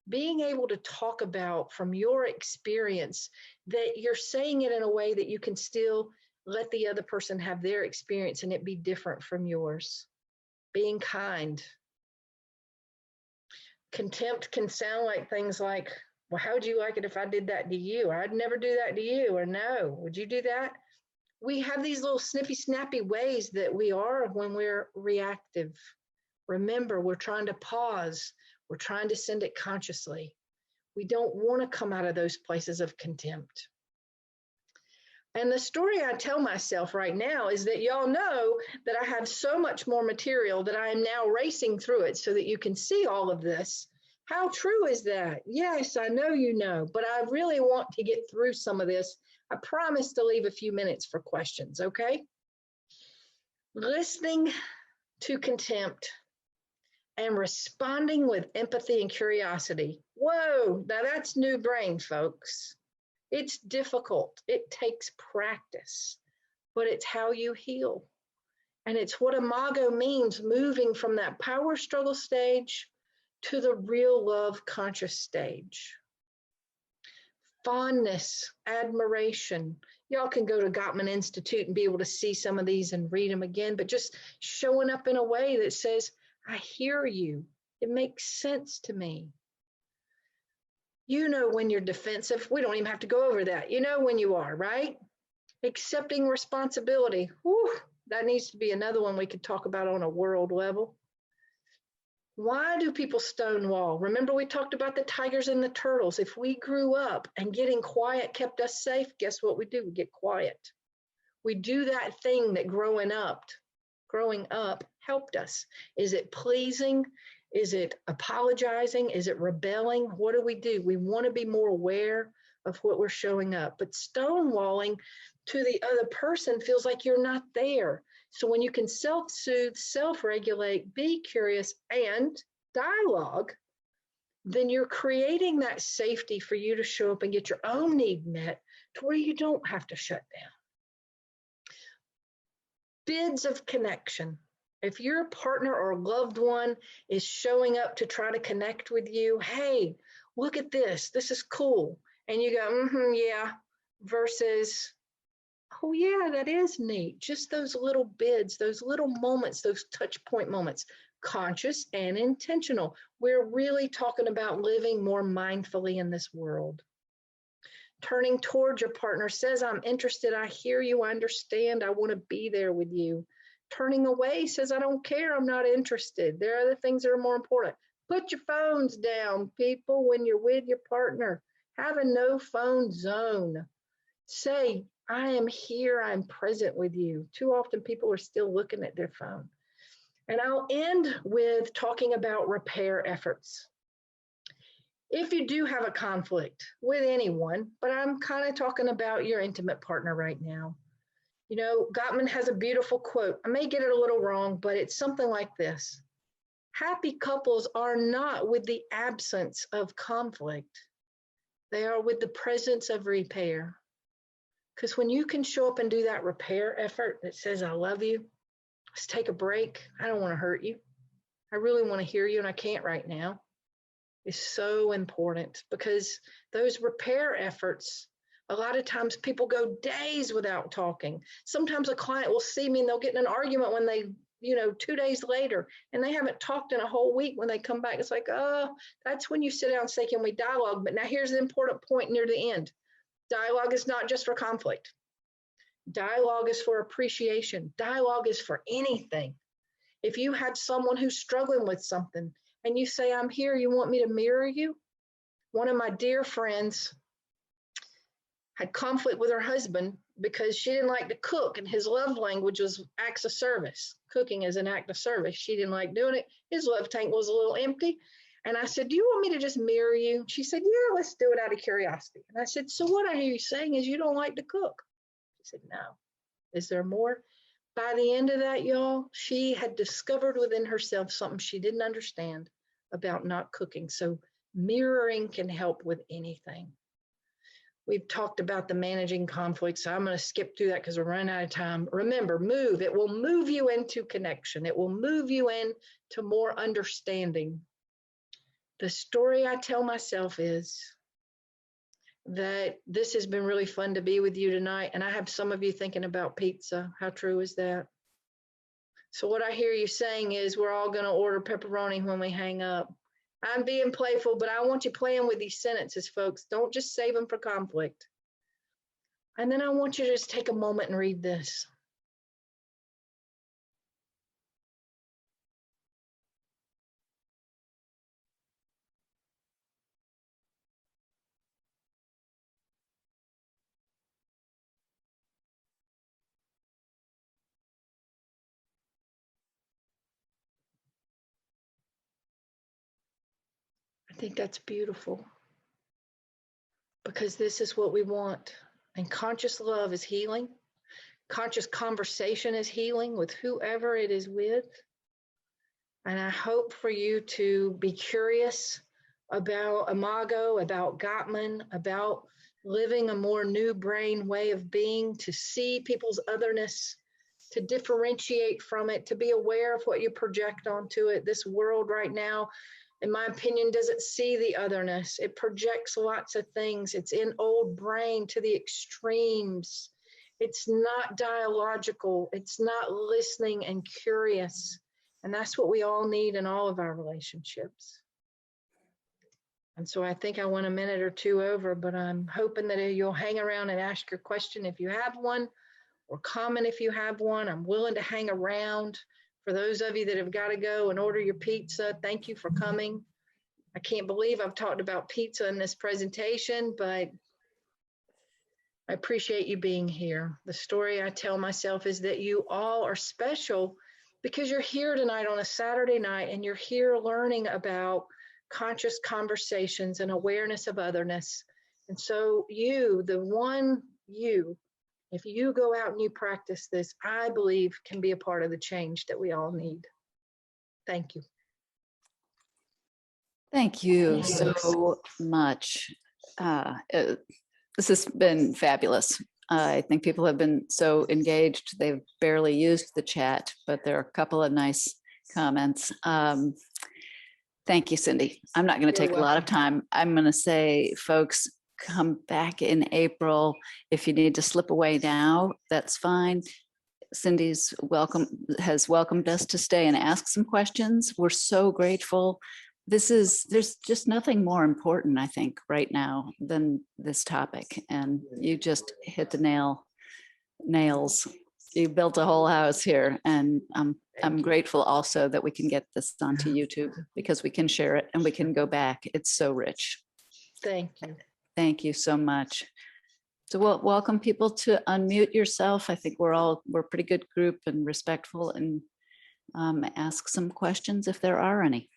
being able to talk about from your experience that you're saying it in a way that you can still let the other person have their experience and it be different from yours. Being kind. Contempt can sound like things like, well, how would you like it if I did that to you? Or I'd never do that to you. Or no, would you do that? We have these little snippy, snappy ways that we are when we're reactive. Remember, we're trying to pause. We're trying to send it consciously. We don't want to come out of those places of contempt. And the story I tell myself right now is that y'all know that I have so much more material that I am now racing through it so that you can see all of this. How true is that? Yes, I know you know, but I really want to get through some of this. I promise to leave a few minutes for questions, okay? Listening to contempt and responding with empathy and curiosity. Whoa, now that's new brain, folks. It's difficult. It takes practice, but it's how you heal. And it's what Imago means, moving from that power struggle stage to the real love conscious stage. Fondness, admiration. Y'all can go to Gottman Institute and be able to see some of these and read them again, but just showing up in a way that says, I hear you. It makes sense to me. You know when you're defensive. We don't even have to go over that. You know when you are, right? Accepting responsibility. Whew, that needs to be another one we could talk about on a world level. Why do people stonewall? Remember we talked about the tigers and the turtles. If we grew up and getting quiet kept us safe, guess what we do? We get quiet. We do that thing that growing up helped us. Is it pleasing? Is it apologizing? Is it rebelling? What do? We want to be more aware of what we're showing up. But stonewalling to the other person feels like you're not there. So when you can self-soothe, self-regulate, be curious, and dialogue, then you're creating that safety for you to show up and get your own need met to where you don't have to shut down. Bids of connection. If your partner or loved one is showing up to try to connect with you, hey, look at this. This is cool. And you go, yeah, versus, oh, yeah, that is neat. Just those little bids, those little moments, those touch point moments, conscious and intentional. We're really talking about living more mindfully in this world. Turning towards your partner says, I'm interested. I hear you. I understand. I want to be there with you. Turning away says, I don't care. I'm not interested. There are other things that are more important. Put your phones down, people, when you're with your partner. Have a no phone zone. Say, I am here. I'm present with you. Too often people are still looking at their phone. And I'll end with talking about repair efforts. If you do have a conflict with anyone, but I'm kind of talking about your intimate partner right now. You know, Gottman has a beautiful quote. I may get it a little wrong, but it's something like this. Happy couples are not with the absence of conflict. They are with the presence of repair. Because when you can show up and do that repair effort that says, I love you, let's take a break. I don't want to hurt you. I really want to hear you and I can't right now. Is so important because those repair efforts, a lot of times people go days without talking. Sometimes a client will see me and they'll get in an argument when they, 2 days later, and they haven't talked in a whole week. When they come back, it's like, oh, that's when you sit down and say, can we dialogue? But now here's the important point near the end. Dialogue is not just for conflict. Dialogue is for appreciation. Dialogue is for anything. If you had someone who's struggling with something and you say, I'm here, you want me to mirror you? One of my dear friends had conflict with her husband because she didn't like to cook and his love language was acts of service. Cooking is an act of service. She didn't like doing it. His love tank was a little empty. And I said, do you want me to just mirror you? She said, yeah, let's do it out of curiosity. And I said, so what I hear you saying is you don't like to cook. She said, no. Is there more? By the end of that, y'all, she had discovered within herself something she didn't understand about not cooking. So mirroring can help with anything. We've talked about the managing conflict, so I'm going to skip through that because we're running out of time. Remember, move. It will move you into connection. It will move you into more understanding. The story I tell myself is that this has been really fun to be with you tonight. And I have some of you thinking about pizza. How true is that? So what I hear you saying is we're all going to order pepperoni when we hang up. I'm being playful, but I want you playing with these sentences, folks. Don't just save them for conflict. And then I want you to just take a moment and read this. I think that's beautiful, because this is what we want. And conscious love is healing. Conscious conversation is healing with whoever it is with. And I hope for you to be curious about Imago, about Gottman, about living a more new brain way of being, to see people's otherness, to differentiate from it, to be aware of what you project onto it. This world right now, in my opinion, doesn't see the otherness. It projects lots of things. It's in old brain to the extremes. It's not dialogical. It's not listening and curious. And that's what we all need in all of our relationships. And so I think I went a minute or two over, but I'm hoping that you'll hang around and ask your question if you have one, or comment if you have one. I'm willing to hang around. For those of you that have got to go and order your pizza, thank you for coming. I can't believe I've talked about pizza in this presentation, but I appreciate you being here. The story I tell myself is that you all are special because you're here tonight on a Saturday night, and you're here learning about conscious conversations and awareness of otherness. And so you, the one you, if you go out and you practice this, I believe can be a part of the change that we all need. Thank you.
Thank you so much. This has been fabulous. I think people have been so engaged. They've barely used the chat, but there are a couple of nice comments. Thank you, Cindy. I'm not going to take a lot of time. I'm going to say, folks, come back in April. If you need to slip away now, that's fine. Cindy's has welcomed us to stay and ask some questions. We're so grateful. There's just nothing more important, I think, right now than this topic. And you just hit the nails. You built a whole house here. And I'm grateful also that we can get this onto YouTube, because we can share it and we can go back. It's so rich.
Thank you.
Thank you so much. So we'll welcome people to unmute yourself. I think we're a pretty good group and respectful, and ask some questions if there are any.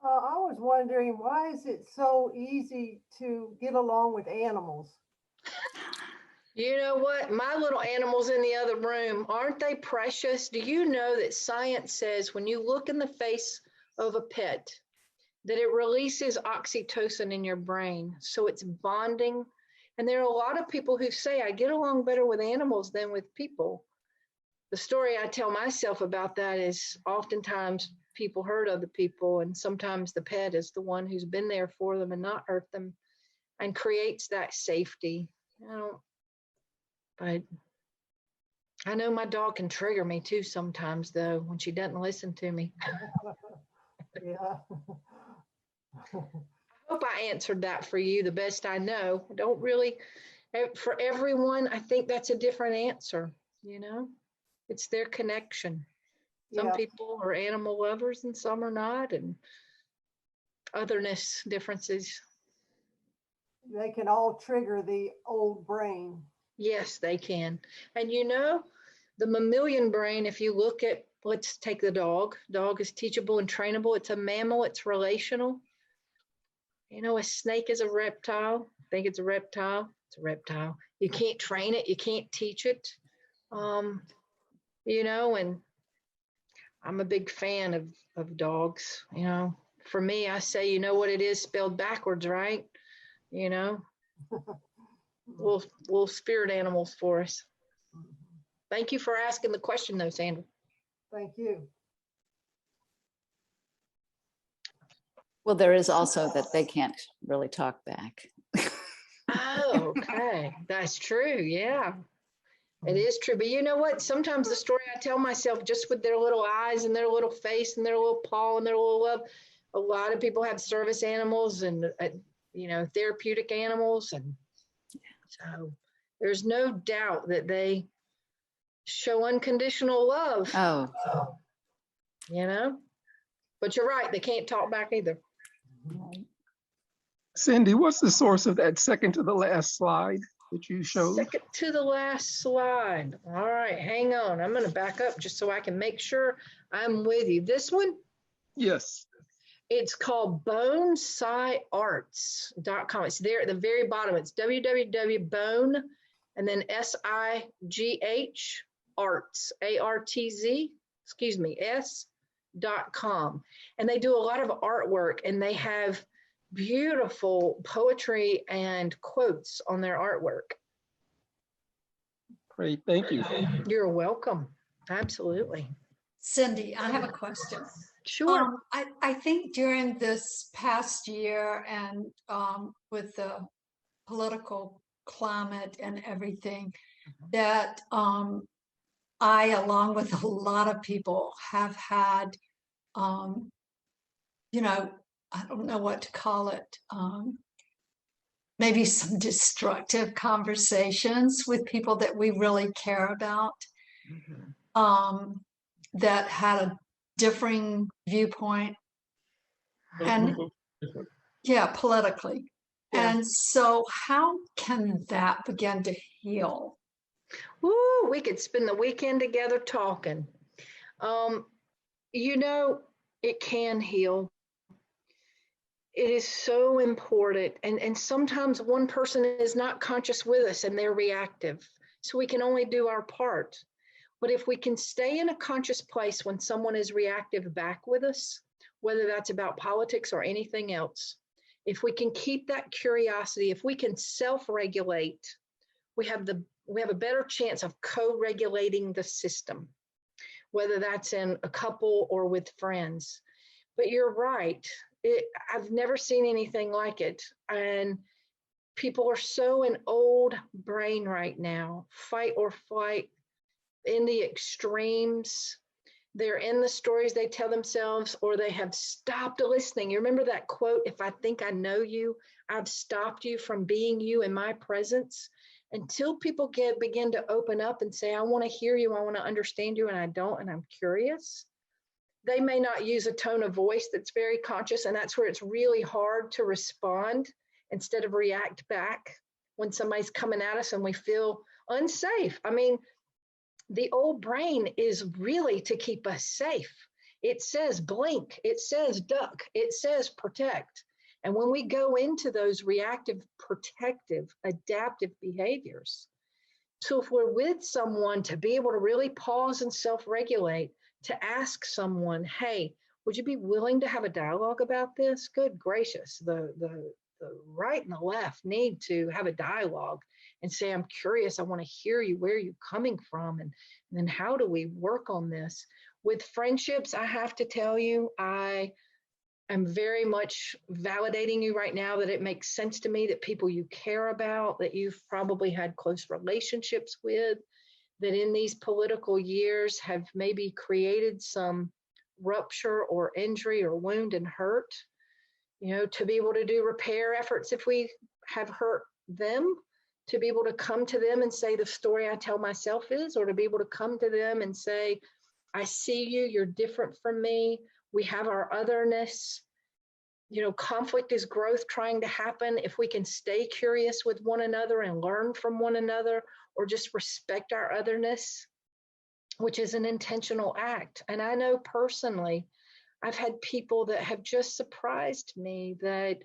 I was wondering, why is it so easy to get along with animals?
You know what? My little animals in the other room, aren't they precious? Do you know that science says when you look in the face of a pet, that it releases oxytocin in your brain? So it's bonding. And there are a lot of people who say, I get along better with animals than with people. The story I tell myself about that is oftentimes people hurt other people, and sometimes the pet is the one who's been there for them and not hurt them and creates that safety. But I know my dog can trigger me too sometimes, though, when she doesn't listen to me.
Yeah.
I hope I answered that for you the best I know. I don't really, for everyone, I think that's a different answer, you know? It's their connection. Some people are animal lovers and some are not, and otherness differences.
They can all trigger the old brain.
Yes, they can. And you know, the mammalian brain, if you look at, let's take the dog. Dog is teachable and trainable. It's a mammal. It's relational. You know, a snake is a reptile. Think it's a reptile. It's a reptile. You can't train it. You can't teach it. You know, and I'm a big fan of dogs. You know, for me, I say, you know what it is spelled backwards, right? You know, little spirit animals for us. Thank you for asking the question, though, Sandra.
Thank you.
Well, there is also that they can't really talk back.
Oh, okay. That's true. Yeah, it is true. But you know what? Sometimes the story I tell myself, just with their little eyes and their little face and their little paw and their little love, a lot of people have service animals, and therapeutic animals. And so there's no doubt that they show unconditional love.
Oh,
but you're right, they can't talk back either.
Cindy, what's the source of that second to the last slide that you showed?
Second to the last slide. All right, hang on. I'm going to back up just so I can make sure I'm with you. This one?
Yes.
It's called bonesciarts.com. It's there at the very bottom. It's www.bone and then SIGH arts, ARTZ, s.com. And they do a lot of artwork, and they have beautiful poetry and quotes on their artwork.
Great, thank you.
You're welcome. Absolutely.
Cindy, I have a question.
Sure.
I think during this past year and with the political climate and everything, that I, along with a lot of people, have had, I don't know what to call it, maybe some destructive conversations with people that we really care about, that had a differing viewpoint, and politically. Yeah. And so how can that begin to heal?
Ooh, we could spend the weekend together talking. It can heal. It is so important. And sometimes one person is not conscious with us and they're reactive. So we can only do our part. But if we can stay in a conscious place when someone is reactive back with us, whether that's about politics or anything else, if we can keep that curiosity, if we can self-regulate, we have a better chance of co-regulating the system, whether that's in a couple or with friends. But you're right. I've never seen anything like it. And people are so in old brain right now, fight or flight, in the extremes. They're in the stories they tell themselves, or they have stopped listening. You remember that quote, "If I think I know you, I've stopped you from being you in my presence." Until people begin to open up and say, "I want to hear you, I want to understand you, and I don't, and I'm curious," they may not use a tone of voice that's very conscious, and that's where it's really hard to respond instead of react back when somebody's coming at us and we feel unsafe. I mean, the old brain is really to keep us safe. It says blink, it says duck, it says protect. And when we go into those reactive, protective, adaptive behaviors, so if we're with someone, to be able to really pause and self-regulate, to ask someone, "Hey, would you be willing to have a dialogue about this?" Good gracious, the right and the left need to have a dialogue and say, "I'm curious, I want to hear you, where are you coming from, and then how do we work on this?" With friendships, I have to tell you, I am very much validating you right now that it makes sense to me that people you care about, that you've probably had close relationships with, that in these political years have maybe created some rupture or injury or wound and hurt, to be able to do repair efforts if we have hurt them, to be able to come to them and say the story I tell myself is, or to be able to come to them and say, "I see you, you're different from me. We have our otherness." Conflict is growth trying to happen. If we can stay curious with one another and learn from one another, or just respect our otherness, which is an intentional act. And I know personally, I've had people that have just surprised me that,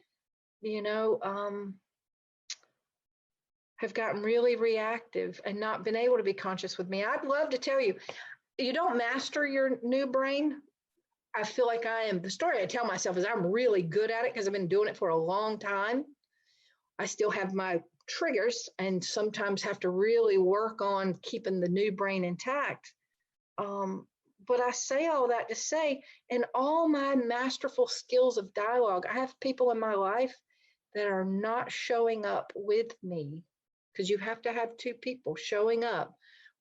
have gotten really reactive and not been able to be conscious with me. I'd love to tell you, you don't master your new brain. I feel like I am. The story I tell myself is I'm really good at it because I've been doing it for a long time. I still have my triggers and sometimes have to really work on keeping the new brain intact. But I say all that to say, in all my masterful skills of dialogue, I have people in my life that are not showing up with me, because you have to have two people showing up,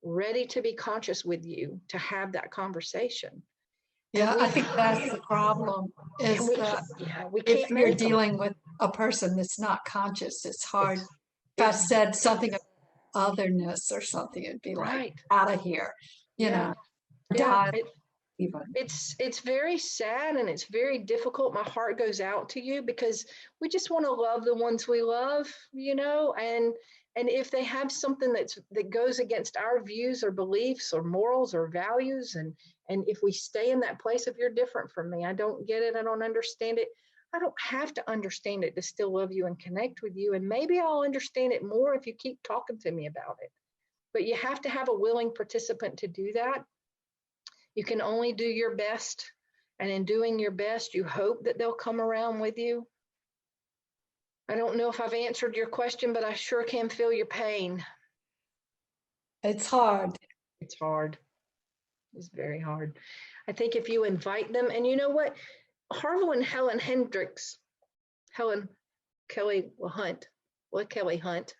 ready to be conscious with you to have that conversation.
Yeah, I think that's the problem, is that if you're dealing with a person that's not conscious. It's hard. If I said something about otherness or something, it'd be like, out of here, you know.
It's very sad and it's very difficult. My heart goes out to you because we just want to love the ones we love, you know, and if they have something that goes against our views or beliefs or morals or values, and if we stay in that place, if you're different from me, I don't get it, I don't understand it, I don't have to understand it to still love you and connect with you. And maybe I'll understand it more if you keep talking to me about it. But you have to have a willing participant to do that. You can only do your best. And in doing your best, you hope that they'll come around with you. I don't know if I've answered your question, but I sure can feel your pain.
It's hard.
It's hard. It's very hard. I think if you invite them, and you know what? Harville and Helen Kelly Hunt,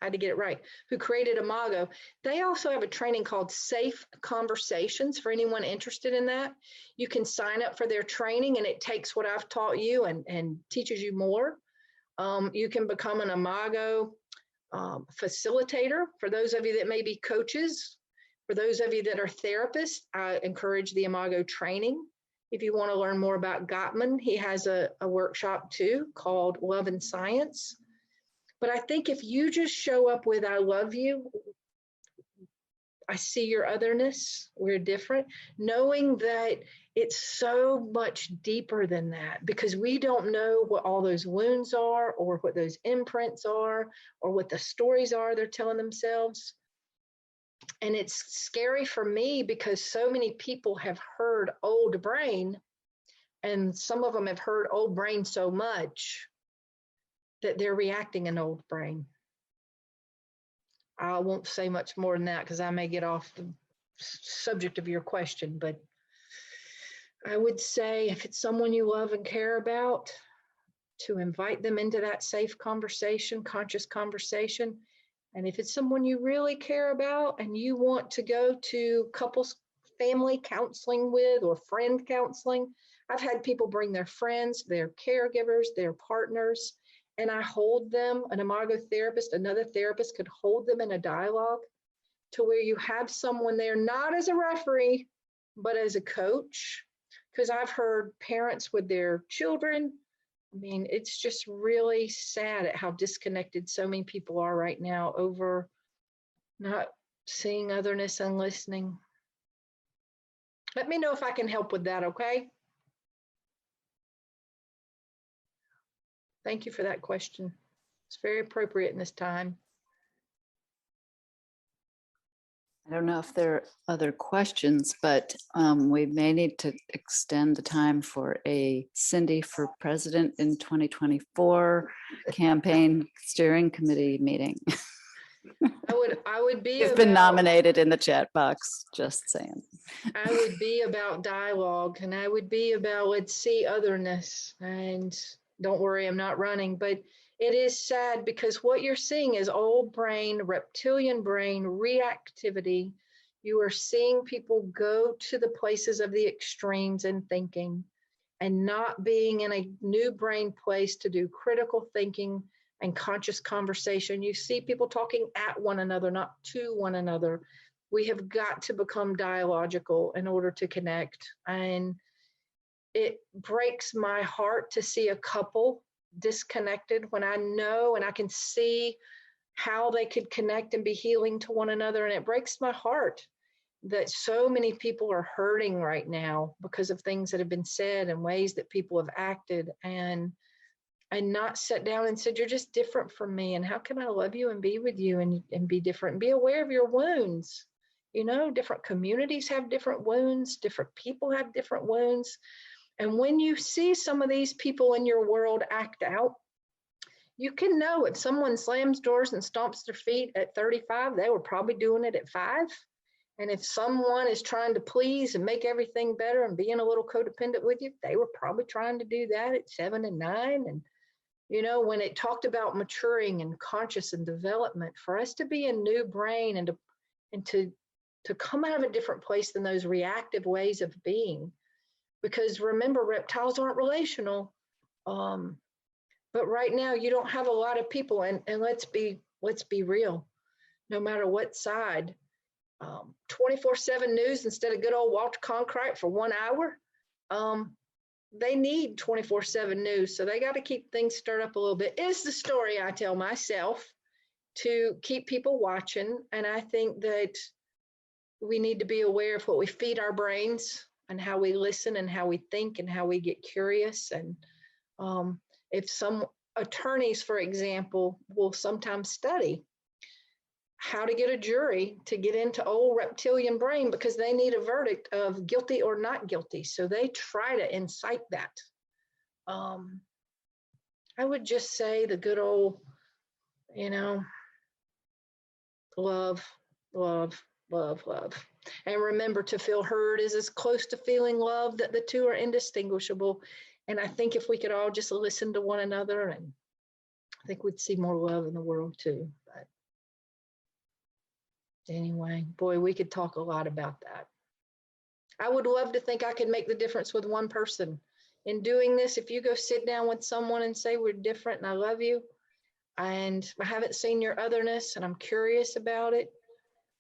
I had to get it right, who created Imago, they also have a training called Safe Conversations for anyone interested in that. You can sign up for their training and it takes what I've taught you and teaches you more. You can become an Imago facilitator. For those of you that may be coaches, for those of you that are therapists, I encourage the Imago training. If you want to learn more about Gottman, he has a workshop too called Love and Science. But I think if you just show up with, I love you, I see your otherness, we're different, knowing that it's so much deeper than that, because we don't know what all those wounds are or what those imprints are or what the stories are they're telling themselves. And it's scary for me because so many people have heard old brain, and some of them have heard old brain so much that they're reacting in old brain. I won't say much more than that because I may get off the subject of your question, but I would say if it's someone you love and care about, to invite them into that safe conversation, conscious conversation. And if it's someone you really care about and you want to go to couples family counseling with or friend counseling, I've had people bring their friends, their caregivers, their partners, and I hold them, an Imago therapist, another therapist could hold them in a dialogue to where you have someone there, not as a referee, but as a coach. Because I've heard parents with their children, I mean, it's just really sad at how disconnected so many people are right now over not seeing otherness and listening. Let me know if I can help with that, okay? Thank you for that question. It's very appropriate in this time.
I don't know if there are other questions, but we may need to extend the time for a Cindy for President in 2024 campaign steering committee meeting.
I would be
You've been nominated in the chat box, just saying.
I would be about dialogue, and I would be about, let's see otherness. And don't worry, I'm not running, but it is sad because what you're seeing is old brain, reptilian brain, reactivity. You are seeing people go to the places of the extremes in thinking and not being in a new brain place to do critical thinking and conscious conversation. You see people talking at one another, not to one another. We have got to become dialogical in order to connect. And it breaks my heart to see a couple disconnected when I know and I can see how they could connect and be healing to one another. And it breaks my heart that so many people are hurting right now because of things that have been said and ways that people have acted, and not sat down and said, you're just different from me, and how can I love you and be with you and be different and be aware of your wounds. You know, different communities have different wounds, different people have different wounds. And when you see some of these people in your world act out, you can know if someone slams doors and stomps their feet at 35, they were probably doing it at 5. And if someone is trying to please and make everything better and being a little codependent with you, they were probably trying to do that at 7 and 9. And, you know, when it talked about maturing and conscious and development, for us to be a new brain and to come out of a different place than those reactive ways of being. Because remember, reptiles aren't relational. But right now you don't have a lot of people, and let's be real, no matter what side, 24/7 news instead of good old Walter Cronkite for 1 hour. They need 24/7 news, so they got to keep things stirred up a little bit. Is the story I tell myself to keep people watching. And I think that we need to be aware of what we feed our brains and how we listen and how we think and how we get curious. And if some attorneys, for example, will sometimes study how to get a jury to get into old reptilian brain because they need a verdict of guilty or not guilty. So they try to incite that. I would just say the good old, love, love, love, love. And remember, to feel heard is as close to feeling love, that the two are indistinguishable. And I think if we could all just listen to one another, and I think we'd see more love in the world too. But anyway, boy, we could talk a lot about that. I would love to think I could make the difference with one person. In doing this, if you go sit down with someone and say, we're different and I love you, and I haven't seen your otherness and I'm curious about it,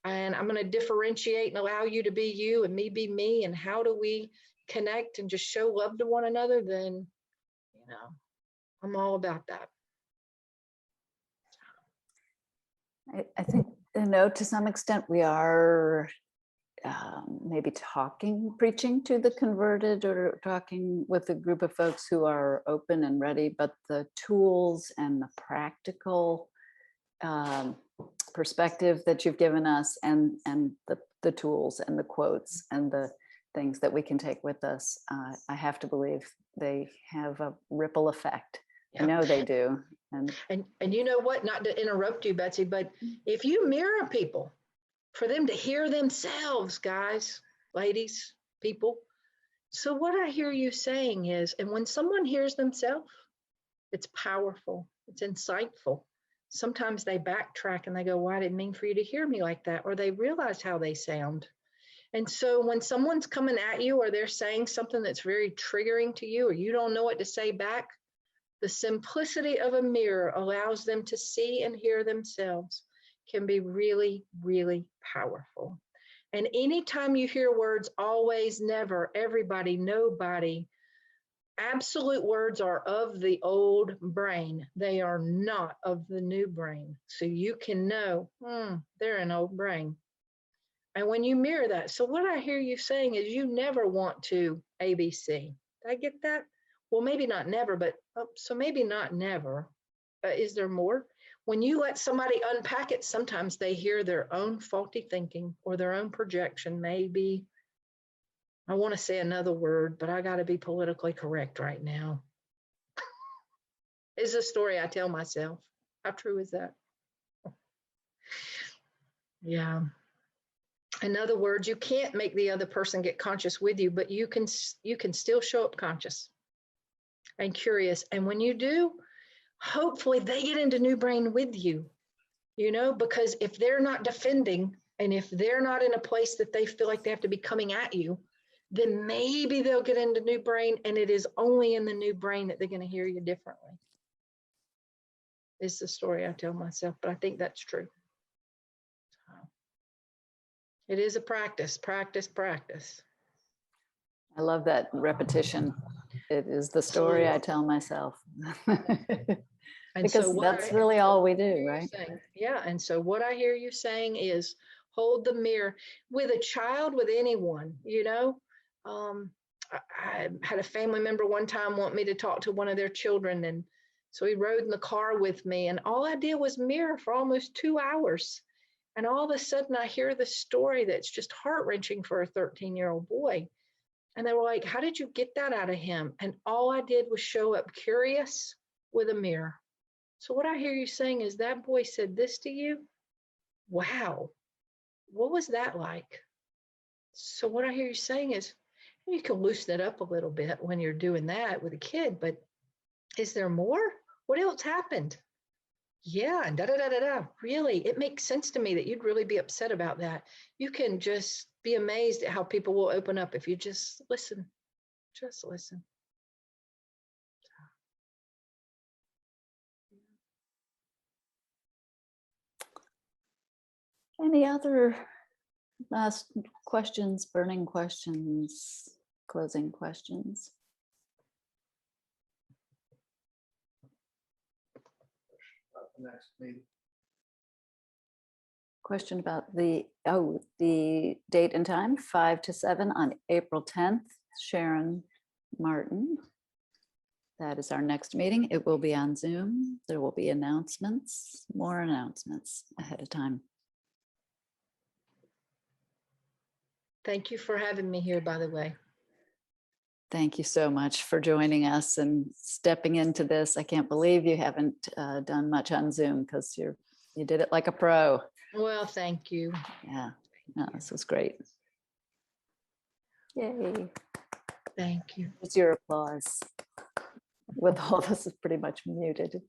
and I'm going to differentiate and allow you to be you and me be me, and how do we connect and just show love to one another, then, I'm all about that.
I think, to some extent we are maybe preaching to the converted, or talking with a group of folks who are open and ready, but the tools and the practical perspective that you've given us, and the tools and the quotes and the things that we can take with us, I have to believe they have a ripple effect. Yeah. I know they do.
And you know what, not to interrupt you, Betsy, but if you mirror people for them to hear themselves, guys, ladies, people. So what I hear you saying is, and when someone hears themselves, it's powerful, it's insightful. Sometimes they backtrack and they go, well, I didn't mean for you to hear me like that, or they realize how they sound. And so when someone's coming at you, or they're saying something that's very triggering to you, or you don't know what to say back, the simplicity of a mirror allows them to see and hear themselves, can be really, really powerful. And anytime you hear words, always, never, everybody, nobody, absolute words are of the old brain. They are not of the new brain. So you can know, they're an old brain. And when you mirror that, so what I hear you saying is you never want to ABC. Did I get that? Well, maybe not never, but so maybe not never. Is there more? When you let somebody unpack it, sometimes they hear their own faulty thinking or their own projection. Maybe, I want to say another word, but I got to be politically correct right now. Is a story I tell myself. How true is that? Yeah. In other words, you can't make the other person get conscious with you, but you can still show up conscious and curious. And when you do, hopefully they get into new brain with you, because if they're not defending, and if they're not in a place that they feel like they have to be coming at you, then maybe they'll get into new brain, and it is only in the new brain that they're going to hear you differently. It's the story I tell myself, but I think that's true. It is a practice, practice, practice.
I love that repetition. It is the story I tell myself. Because so that's really all we do, right?
Yeah, and so what I hear you saying is hold the mirror with a child, with anyone, I had a family member one time want me to talk to one of their children, and so he rode in the car with me, and all I did was mirror for almost 2 hours. And all of a sudden I hear the story that's just heart-wrenching for a 13-year-old boy. And they were like, how did you get that out of him? And all I did was show up curious with a mirror. So what I hear you saying is that boy said this to you. Wow. What was that like? So what I hear you saying is you can loosen it up a little bit when you're doing that with a kid, but is there more? What else happened? Yeah, and da-da-da-da-da. Really, it makes sense to me that you'd really be upset about that. You can just be amazed at how people will open up if you just listen. Just listen.
Any other last questions, burning questions, closing questions?
Next meeting.
Question about the date and time, 5 to 7 on April 10th. Sharon Martin. That is our next meeting. It will be on Zoom. There will be announcements, more announcements ahead of time.
Thank you for having me here, by the way.
Thank you so much for joining us and stepping into this. I can't believe you haven't done much on Zoom because you did it like a pro.
Well, thank you.
Yeah, no, this was great. Yay.
Thank you.
It's your applause. With all this is pretty much muted.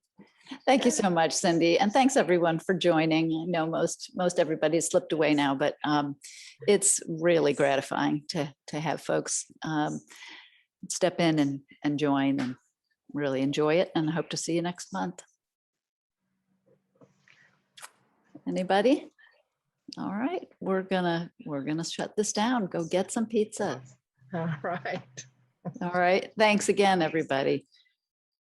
Thank you so much, Cindy. And thanks everyone for joining. I know most everybody's slipped away now, but it's really gratifying to have folks step in and join and really enjoy it, and hope to see you next month. Anybody? All right, we're gonna shut this down. Go get some pizza.
All right.
All right. Thanks again, everybody.